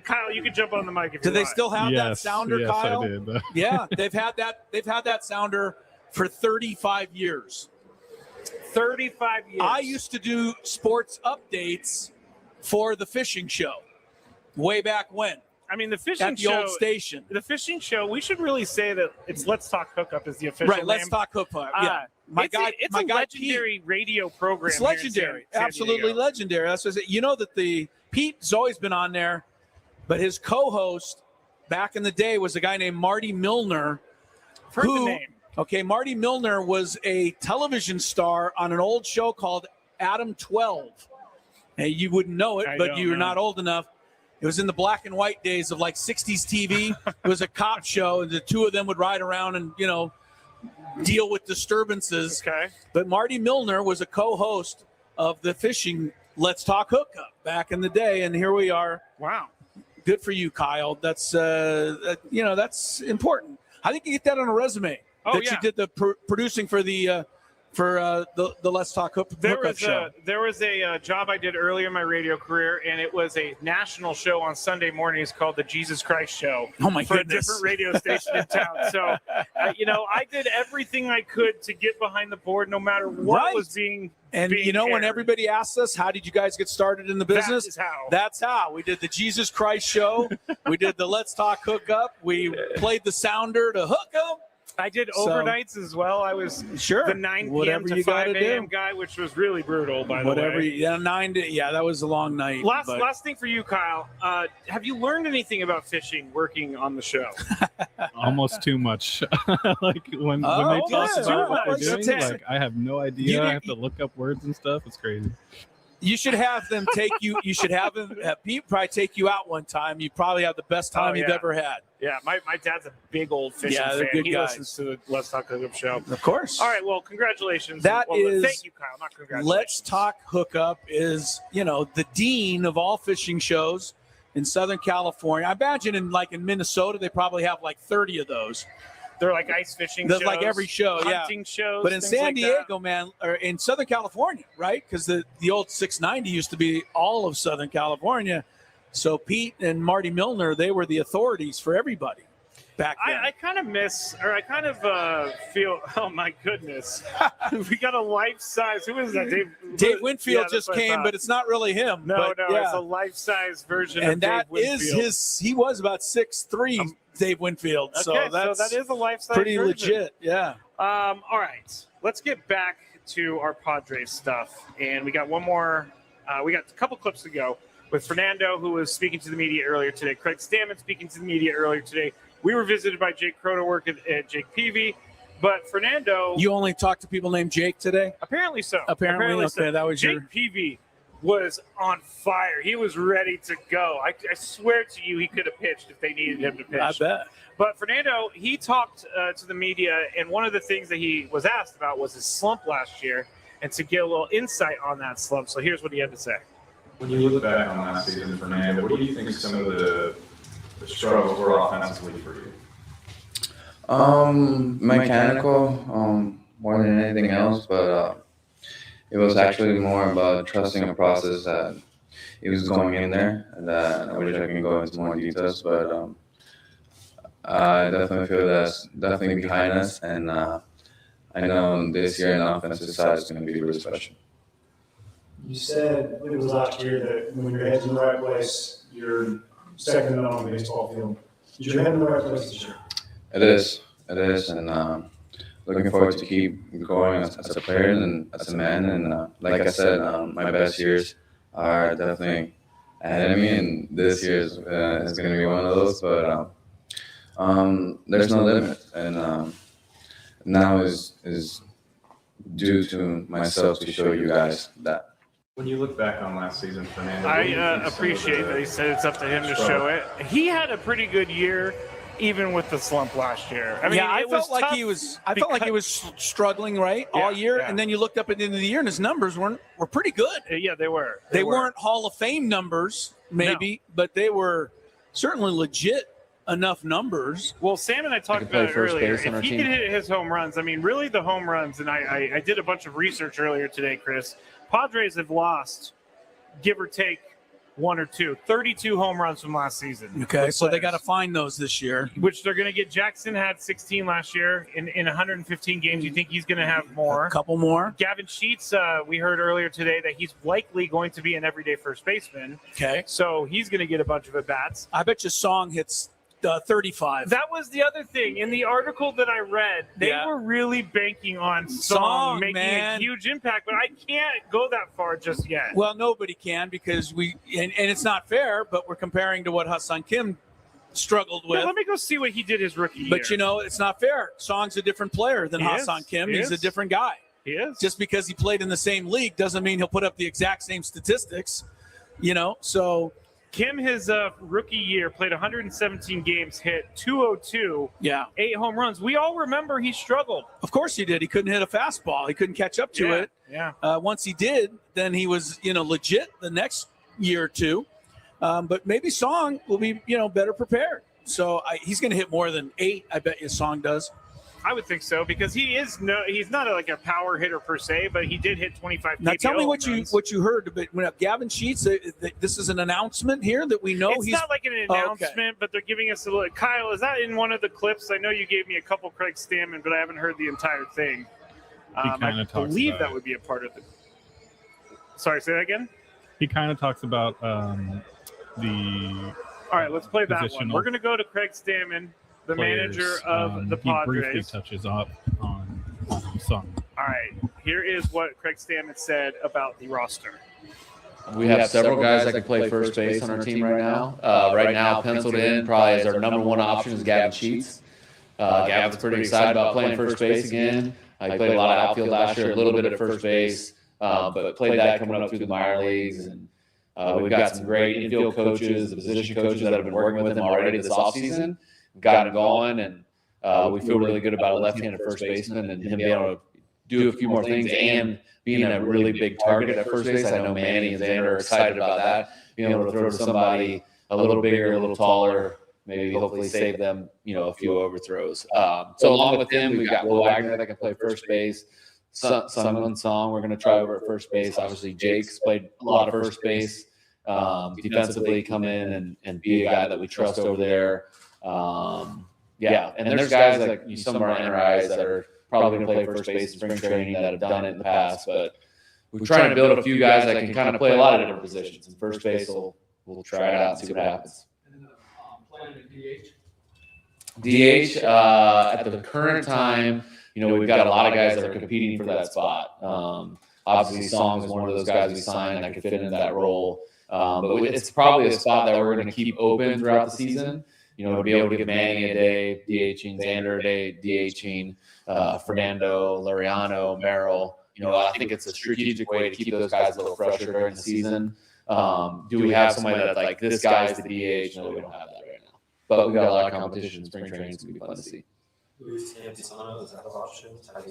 Kyle, you can jump on the mic if Do you they want. still have that sounder, yes, Kyle? I did. Yeah, they've had that sounder for 35 years. 35 years. I used to do sports updates for the fishing show. Way back when. I mean, the fishing at the show, old station. The fishing show. We should really say that it's Let's Talk Hookup is the official Right. Let's name. Talk Hookup. Yeah. It's a legendary radio program. It's here in legendary. San Absolutely Diego. legendary. That's what I say. You know that Pete's always been on there, but his co-host back in the day was a guy named Marty Milner. Heard the name. Okay, Marty Milner was a television star on an old show called Adam 12. And you wouldn't know it, but you're not old enough. It was in the black and white days of like 60s TV. It was a cop show, and the two of them would ride around and, deal with disturbances. Okay. But Marty Milner was a co-host of the fishing Let's Talk Hookup back in the day, and here we are. Wow. Good for you, Kyle. That's that's important. I think you get that on a resume. Oh, you did the producing for the Let's Talk Hookup show. There was a job I did earlier in my radio career, and it was a national show on Sunday mornings called the Jesus Christ Show. Oh my for goodness! a different radio station in town. So, I did everything I could to get behind the board, no matter what was being. And being when aired. everybody asks us, how did you guys get started in the business? That's how. We did the Jesus Christ show. We did the Let's Talk Hookup. We played the sounder to hook up. I did overnights as well. I was the 9 p.m. to 5 a.m. guy, which was really brutal, by the way. 9 to, that was a long night. Last thing for you, Kyle. Have you learned anything about fishing working on the show? Almost too much. Like when they talk about what they're doing, like I have no idea. I have to look up words and stuff. It's crazy. You should have them take you. You should have them. Pete probably take you out one time. You probably have the best time you've ever had. Yeah, my dad's a big old fishing they're fan. good He guys. listens to the Let's Talk Hookup show. Of course. All right, well, congratulations. Thank you, Kyle. Not congratulations. Let's Talk Hookup is, the dean of all fishing shows in Southern California. I imagine in Minnesota, they probably have 30 of those. They're like ice fishing That's shows. like every show, hunting shows. But in things San like Diego, man, or in Southern California, right? Because the old 690 used to be all of Southern California. So Pete and Marty Milner, they were the authorities for everybody back then. I kind of feel, oh my goodness. We got a life-size, who is that? Dave Winfield just came, but it's not really him. No, but, it's a life-size version of and Dave that Winfield. is he was about 6'3", Dave Winfield. Okay, so that is a life-size pretty version. legit, yeah. All right, let's get back to our Padres stuff. And we got one more, we got a couple clips to go with Fernando, who was speaking to the media earlier today, Craig Stammen speaking to the media earlier today. We were visited by Jake Cronenworth at Jake Peavy, but Fernando... You only talked to people named Jake today? Apparently so. Apparently so. okay, that was Jake Peavy was on fire. He was ready to go. I swear to you, he could have pitched if they needed him to pitch. I bet. But Fernando, he talked to the media, and one of the things that he was asked about was his slump last year, and to get a little insight on that slump. So here's what he had to say. When you look back on last season, Fernando, what do you think some of the struggles were offensively for you? Mechanical, more than anything else, but it was actually more about trusting a process that it was going in there, and I wish I can go into more details, but I definitely feel that's definitely behind us, and I know this year in the offensive side is going to be really special. You said, I believe it was last year, that when your head's in the right place, you're second to none on the baseball field. Is your head in the right place this year? It is, and looking forward to keep growing as a player and as a man. And like I said, my best years are definitely ahead of me, and this year is going to be one of those. But there's no limit, and now is due to myself to show you guys that. When you look back on last season, Fernando, I appreciate that he said it's up to him to show it. He had a pretty good year, even with the slump last year. I mean, I felt like he was struggling all year, and then you looked up at the end of the year, and his numbers were pretty good. Yeah, they were. They weren't Hall of Fame numbers, maybe, but they were certainly legit enough numbers. Well, Sam and I talked about it earlier. If he can hit his home runs, I mean, really the home runs, and I did a bunch of research earlier today, Chris. Padres have lost, give or take, one or two. 32 home runs from last season. Okay, so they got to find those this year. Which they're going to get. Jackson had 16 last year in 115 games. You think he's going to have more? A couple more. Gavin Sheets, we heard earlier today that he's likely going to be an everyday first baseman. Okay. So he's going to get a bunch of at-bats. I bet you Song hits 35. That was the other thing. In the article that I read, they were really banking on Song making a huge impact, but I can't go that far just yet. Well, nobody can because and it's not fair, but we're comparing to what Hassan Kim struggled with. Yeah, let me go see what he did his rookie year. But, it's not fair. Song's a different player than Hassan Kim. He's a different guy. He is. Just because he played in the same league doesn't mean he'll put up the exact same statistics, so – Kim, his rookie year, played 117 games, hit 202, 8 home runs. We all remember he struggled. Of course he did. He couldn't hit a fastball. He couldn't catch up to it. Yeah. Once he did, then he was, legit the next year or two. But maybe Song will be, better prepared. So he's going to hit more than 8, I bet you Song does. I would think so because he's not like a power hitter per se, but he did hit 25. Now tell me what runs. you heard. But when Gavin Sheets, this is an announcement here that we know it's not like an announcement, but they're giving us a little. Kyle, is that in one of the clips? I know you gave me a couple Craig Stammen, but I haven't heard the entire thing. I believe that would be a part of it. Sorry, say that again. He kind of talks about the. All right, let's play that one. We're going to go to Craig Stammen, the manager of the Padres. He briefly touches up on Song. All right, here is what Craig Stammen said about the roster. We have several guys that can play first base on our team right now. Right now, penciled in probably as our number one option is Gavin Sheets. Gavin's pretty excited about playing first base again. He played a lot of outfield last year, a little bit at first base, but played that coming up through the minor leagues. And we've got some great infield coaches, the position coaches that have been working with him already this offseason. Got him going, and we feel really good about a left-handed first baseman and him being able to do a few more things and being a really big target at first base. I know Manny and Xander are excited about that, being able to throw to somebody a little bigger, a little taller, maybe hopefully save them, a few overthrows. So along with him, we've got Will Wagner that can play first base. Sung Song, we're going to try over at first base. Obviously, Jake's played a lot of first base. Defensively, come in and be a guy that we trust over there. And there's guys like some of our NRIs that are probably going to play first base in spring training that have done it in the past, but we're trying to build a few guys that can kind of play a lot of different positions. And first base, we'll try it out and see what happens. DH, at the current time, we've got a lot of guys that are competing for that spot. Obviously, Song is one of those guys we signed that could fit into that role. But it's probably a spot that we're going to keep open throughout the season. To be able to give Manny a day DHing, Xander a day DHing, Fernando, Laureano, Merrill. I think it's a strategic way to keep those guys a little fresher during the season. Do we have somebody that's like, this guy's the DH? No, we don't have that right now. But we've got a lot of competition. Spring training is going to be fun to see. How do you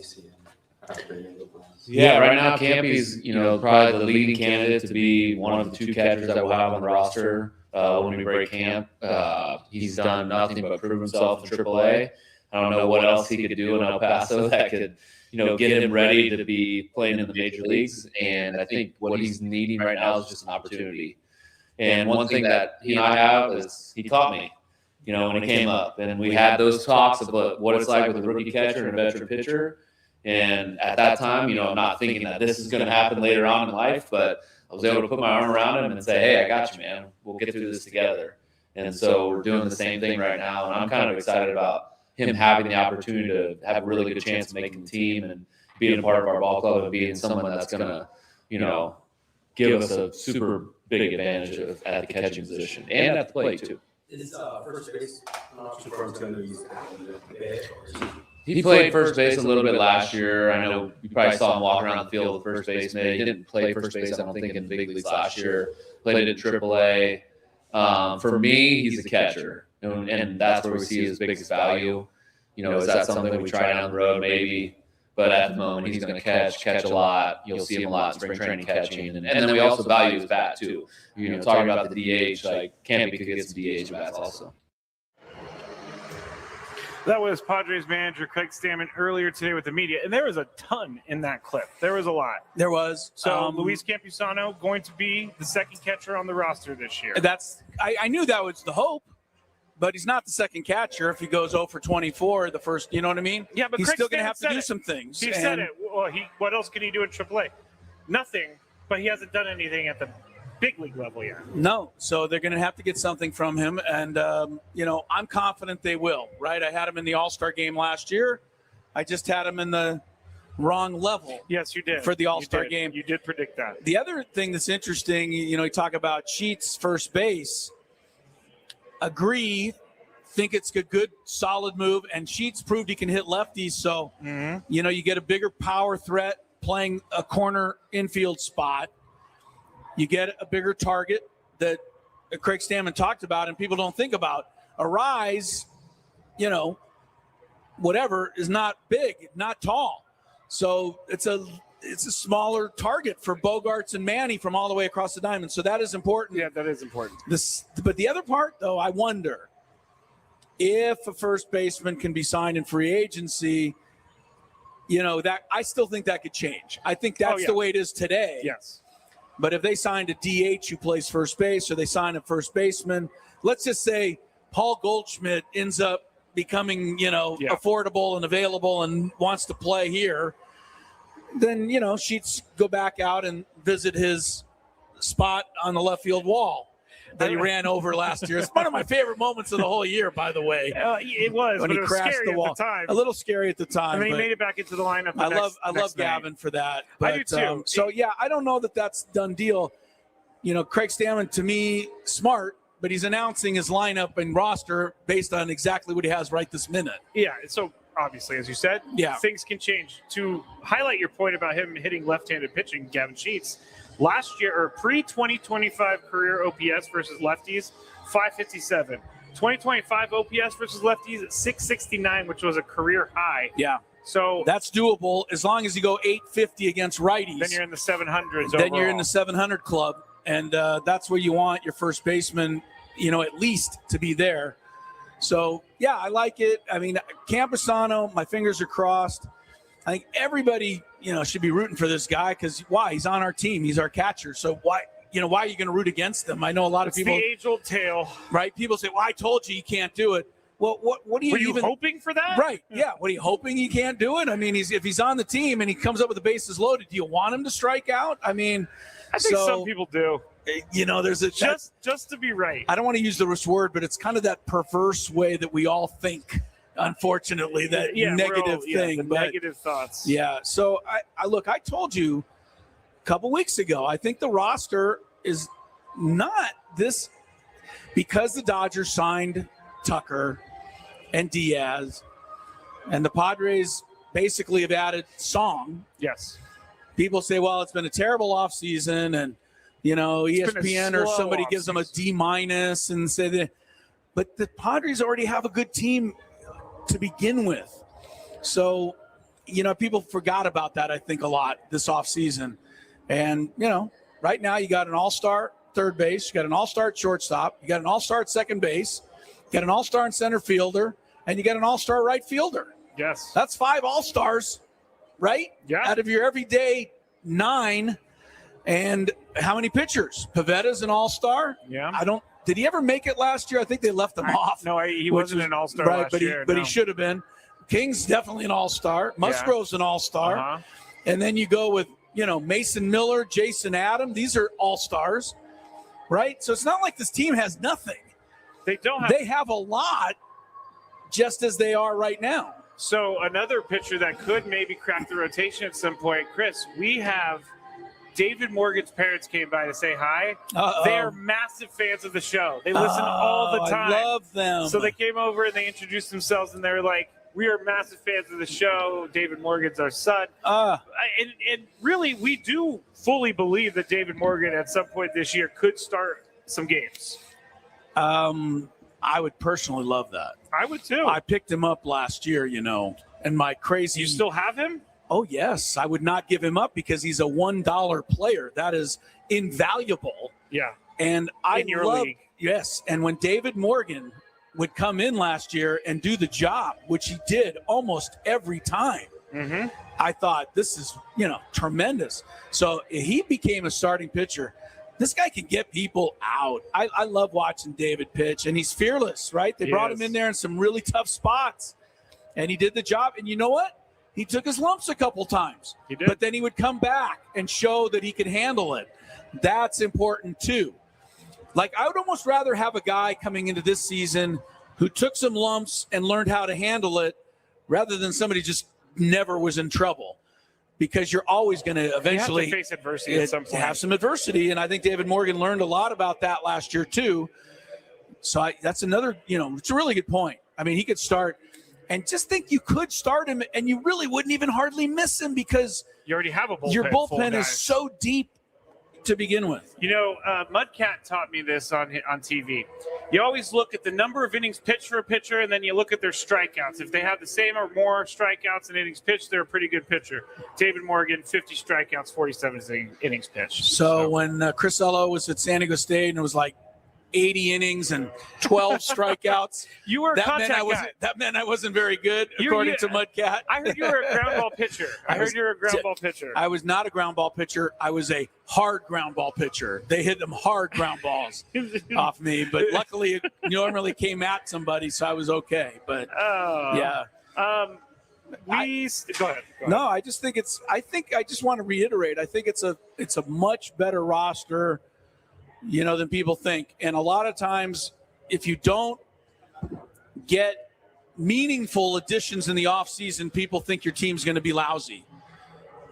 see him? Yeah, right now Campy's, probably the leading candidate to be one of the 2 catchers that we'll have on the roster when we break camp. He's done nothing but prove himself in AAA. I don't know what else he could do in El Paso that could, get him ready to be playing in the major leagues. And I think what he's needing right now is just an opportunity. And one thing that he and I have is he caught me, when he came up. And we had those talks about what it's like with a rookie catcher and a veteran pitcher. And at that time, I'm not thinking that this is going to happen later on in life, but I was able to put my arm around him and say, hey, I got you, man. We'll get through this together. And so we're doing the same thing right now. And I'm kind of excited about him having the opportunity to have a really good chance of making the team and being a part of our ball club and being someone that's going to, give us a super big advantage at the catching position and at the plate, too. Is first base an option for him to use He played first base a little bit last year. I know you probably saw him walk around the field with first baseman. He didn't play first base, I don't think, in the big leagues last year. Played it in AAA. For me, he's a catcher, and that's where we see his biggest value. Is that something we try down the road? Maybe. But at the moment, he's going to catch a lot. You'll see him a lot in spring training catching. And then we also value his bat, too. Talking about the DH, like Campy could get some DH bats also. That was Padres manager Craig Stammen earlier today with the media, and there was a ton in that clip. There was a lot. There was. So Luis Campusano going to be the second catcher on the roster this year. I knew that was the hope, but he's not the second catcher if he goes 0 for 24 the first. You know what I mean? Yeah, but he's Craig still going to Stammen have to said do it. some things. He said it. Well, what else can he do in AAA? Nothing. But he hasn't done anything at the big league level yet. No, so they're going to have to get something from him, and I'm confident they will. Right? I had him in the All-Star game last year. I just had him in the wrong level. Yes, you did for the All-Star game. You did predict that. The other thing that's interesting, you talk about Sheets first base. Agree, think it's a good, solid move, and Sheets proved he can hit lefties. So you get a bigger power threat playing a corner infield spot. You get a bigger target that Craig Stammen talked about, and people don't think about. Arise, whatever, is not big, not tall. So it's a smaller target for Bogarts and Manny from all the way across the diamond. So that is important. Yeah, that is important. But the other part, though, I wonder if a first baseman can be signed in free agency. That I still think that could change. I think that's the way it is today. Yes. But if they signed a DH who plays first base, or they sign a first baseman, let's just say Paul Goldschmidt ends up becoming, affordable and available and wants to play here, then, Sheets go back out and visit his spot on the left field wall that he ran over last year. It's one of my favorite moments of the whole year, by the way. It was, when but he it was crashed scary the wall. at the time. A little scary at the time. And then he but made it back into the lineup. I love Gavin for that. But, I do too. So yeah, I don't know that that's done deal. Craig Stammen, to me, smart, but he's announcing his lineup and roster based on exactly what he has right this minute. Yeah. So obviously, as you said, things can change. To highlight your point about him hitting left-handed pitching, Gavin Sheets, last year or pre-2025 career OPS versus lefties, 557. 2025 OPS versus lefties at 669, which was a career high. Yeah. So that's doable as long as you go 850 against righties. Then you're in the 700s. Then you're in the 700 club, and that's where you want your first baseman, at least to be there. So yeah, I like it. I mean, Campusano, my fingers are crossed. I think everybody, should be rooting for this guy because why? He's on our team. He's our catcher. So why are you going to root against him? I know a lot of people. The age-old tale, right? People say, "Well, I told you can't do it." Well, what do you Were you even hoping for that? Right? Yeah. What are you hoping he can't do it? I mean, if he's on the team and he comes up with the bases loaded, do you want him to strike out? I mean, I think some people do. There's a just to be right. I don't want to use the word, but it's kind of that perverse way that we all think. Unfortunately, that negative thing. But negative thoughts. Yeah. So I told you a couple weeks ago, I think the roster is not this because the Dodgers signed Tucker and Diaz, and the Padres basically have added Song. Yes. People say, well, it's been a terrible offseason, and ESPN or somebody gives them a D- and say that. But the Padres already have a good team to begin with. So, people forgot about that, I think, a lot this offseason. And, right now you got an all-star third base, you got an all-star shortstop, you got an all-star at second base, you got an all-star in center fielder, and you got an all-star right fielder. Yes. That's 5 all-stars, right? Yeah. Out of your everyday 9. And how many pitchers? Pavetta's an all-star? Yeah. Did he ever make it last year? I think they left him off. No, he wasn't an all-star right, last year. But he should have been. King's definitely an all-star. Musgrove's an all-star. Uh-huh. And then you go with, Mason Miller, Jason Adam. These are all-stars, right? So it's not like this team has nothing. They have a lot just as they are right now. So another pitcher that could maybe crack the rotation at some point, Chris, we have David Morgan's parents came by to say hi. They're massive fans of the show. They listen all the time. I love them. So they came over and they introduced themselves, and they were like, we are massive fans of the show. David Morgan's our son. And really, we do fully believe that David Morgan at some point this year could start some games. I would personally love that. I would too. I picked him up last year, and my crazy. You still have him? Oh, yes. I would not give him up because he's a $1 player. That is invaluable. Yeah. And I In your love, league. yes. And when David Morgan would come in last year and do the job, which he did almost every time. Mm-hmm. I thought, this is, tremendous. So he became a starting pitcher. This guy can get people out. I love watching David pitch, and he's fearless, right? They brought him in there in some really tough spots, and he did the job. And you know what? He took his lumps a couple times. He did. But then he would come back and show that he could handle it. That's important, too. Like, I would almost rather have a guy coming into this season who took some lumps and learned how to handle it rather than somebody just never was in trouble. Because you're always going to eventually you have to face adversity at some point. Have some adversity, and I think David Morgan learned a lot about that last year too. So that's another, it's a really good point. I mean, he could start, and just think you could start him, and you really wouldn't even hardly miss him because you already have a bullpen. Your full bullpen is guys. so deep to begin with. Mudcat taught me this on TV. You always look at the number of innings pitched for a pitcher, and then you look at their strikeouts. If they have the same or more strikeouts than innings pitched, they're a pretty good pitcher. David Morgan, 50 strikeouts, 47 innings pitched. So when Chris Ello was at San Diego State and it was like 80 innings and 12 strikeouts. You were a contact guy. That meant I wasn't very good, according to Mudcat. I heard you were a ground ball pitcher. I heard you were a ground ball pitcher. I was not a ground ball pitcher. I was a hard ground ball pitcher. They hit them hard ground balls off me, but luckily it normally came at somebody, so I was okay. But yeah. Go ahead. No, I just think I just want to reiterate. I think it's a much better roster, than people think. And a lot of times, if you don't get meaningful additions in the offseason, people think your team's going to be lousy.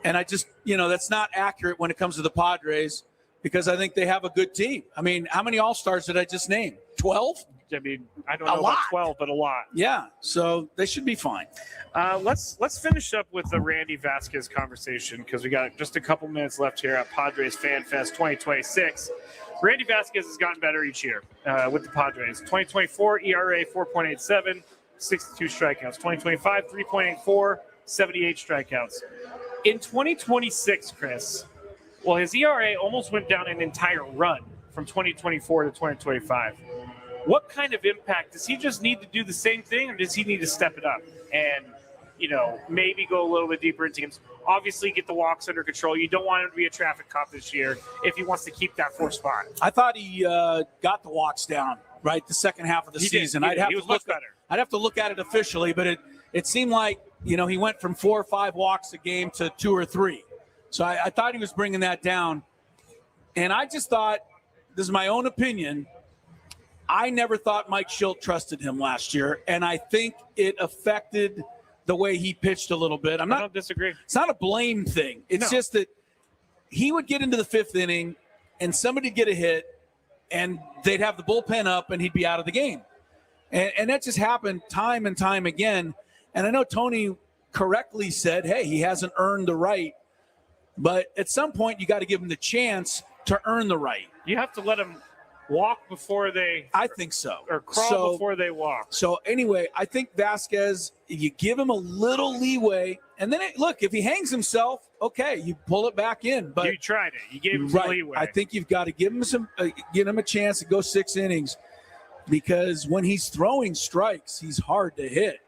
And I just, that's not accurate when it comes to the Padres, because I think they have a good team. I mean, how many All-Stars did I just name? 12? I mean, I don't know about 12, but a lot. Yeah, so they should be fine. Let's finish up with the Randy Vasquez conversation, because we got just a couple minutes left here at Padres Fan Fest 2026. Randy Vasquez has gotten better each year with the Padres. 2024 ERA 4.87, 62 strikeouts. 2025 3.84, 78 strikeouts. In 2026, Chris, well, his ERA almost went down an entire run from 2024 to 2025. What kind of impact does he just need to do the same thing, or does he need to step it up and, maybe go a little bit deeper into games? Obviously, get the walks under control. You don't want him to be a traffic cop this year if he wants to keep that fourth spot. I thought he got the walks down, right, the second half of the season. He was much better. I'd have to look at it officially, but it seemed like, he went from 4 or 5 walks a game to 2 or 3. So I thought he was bringing that down. And I just thought, this is my own opinion, I never thought Mike Schilt trusted him last year, and I think it affected the way he pitched a little bit. I don't disagree. It's not a blame thing. It's just that he would get into the 5th inning, and somebody would get a hit, and they'd have the bullpen up, and he'd be out of the game. And that just happened time and time again. And I know Tony correctly said, hey, he hasn't earned the right. But at some point, you got to give him the chance to earn the right. You have to let him walk before they... I think so. Or crawl before they walk. So anyway, I think Vasquez, you give him a little leeway. And then, look, if he hangs himself, okay, you pull it back in. But you tried it. You gave him some leeway. I think you've got to give him a chance to go 6 innings. Because when he's throwing strikes, he's hard to hit.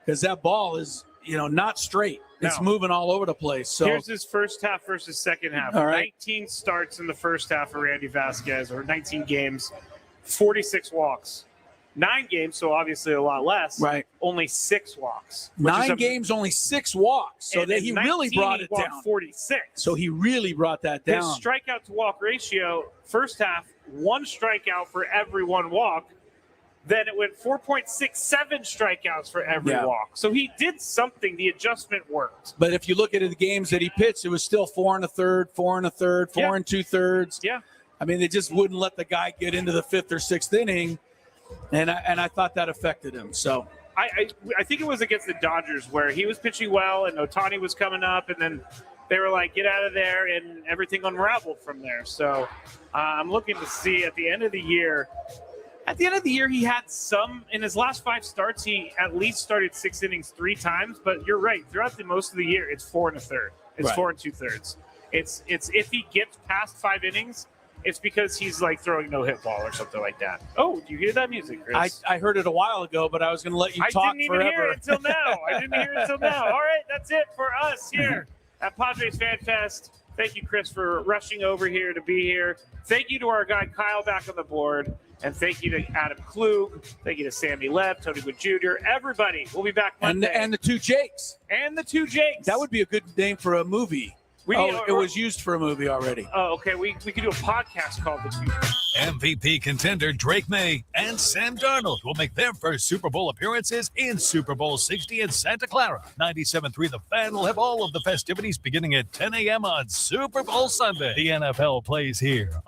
Because that ball is, not straight. It's moving all over the place. So here's his first half versus second half. All right. 19 starts in the first half for Randy Vasquez, or 19 games, 46 walks. 9 games, so obviously a lot less. Right. Only 6 walks. 9 games, only 6 walks. So that he really brought it down. 46. So he really brought that down. His strikeout to walk ratio, first half, 1 strikeout for every 1 walk. Then it went 4.67 strikeouts for every walk. So he did something. The adjustment worked. But if you look at the games that he pitched, it was still 4 1/3, 4 1/3, 4 2/3. Yeah. I mean, they just wouldn't let the guy get into the 5th or 6th inning, and I thought that affected him. So I think it was against the Dodgers where he was pitching well and Ohtani was coming up, and then they were like, get out of there, and everything unraveled from there. So I'm looking to see at the end of the year. At the end of the year, he had some in his last 5 starts. He at least started 6 innings 3 times. But you're right. Throughout the most of the year, it's 4 1/3. It's 4 2/3. It's if he gets past 5 innings, it's because he's like throwing no hit ball or something like that. Oh, do you hear that music, Chris? I heard it a while ago, but I was going to let you talk I didn't even forever. hear it until now. I didn't hear it until now. All right, that's it for us here at Padres Fan Fest. Thank you, Chris, for rushing over here to be here. Thank you to our guy Kyle back on the board. And thank you to Adam Klug. Thank you to Sammy Lev, Tony Wood Jr., everybody. We'll be back Monday. And the two Jakes. And the two Jakes. That would be a good name for a movie. It was used for a movie already. Oh, okay. We could do a podcast called The Two Jakes. MVP contender Drake May and Sam Darnold will make their first Super Bowl appearances in Super Bowl 60 in Santa Clara. 97.3 The Fan will have all of the festivities beginning at 10 a.m. on Super Bowl Sunday. The NFL plays here.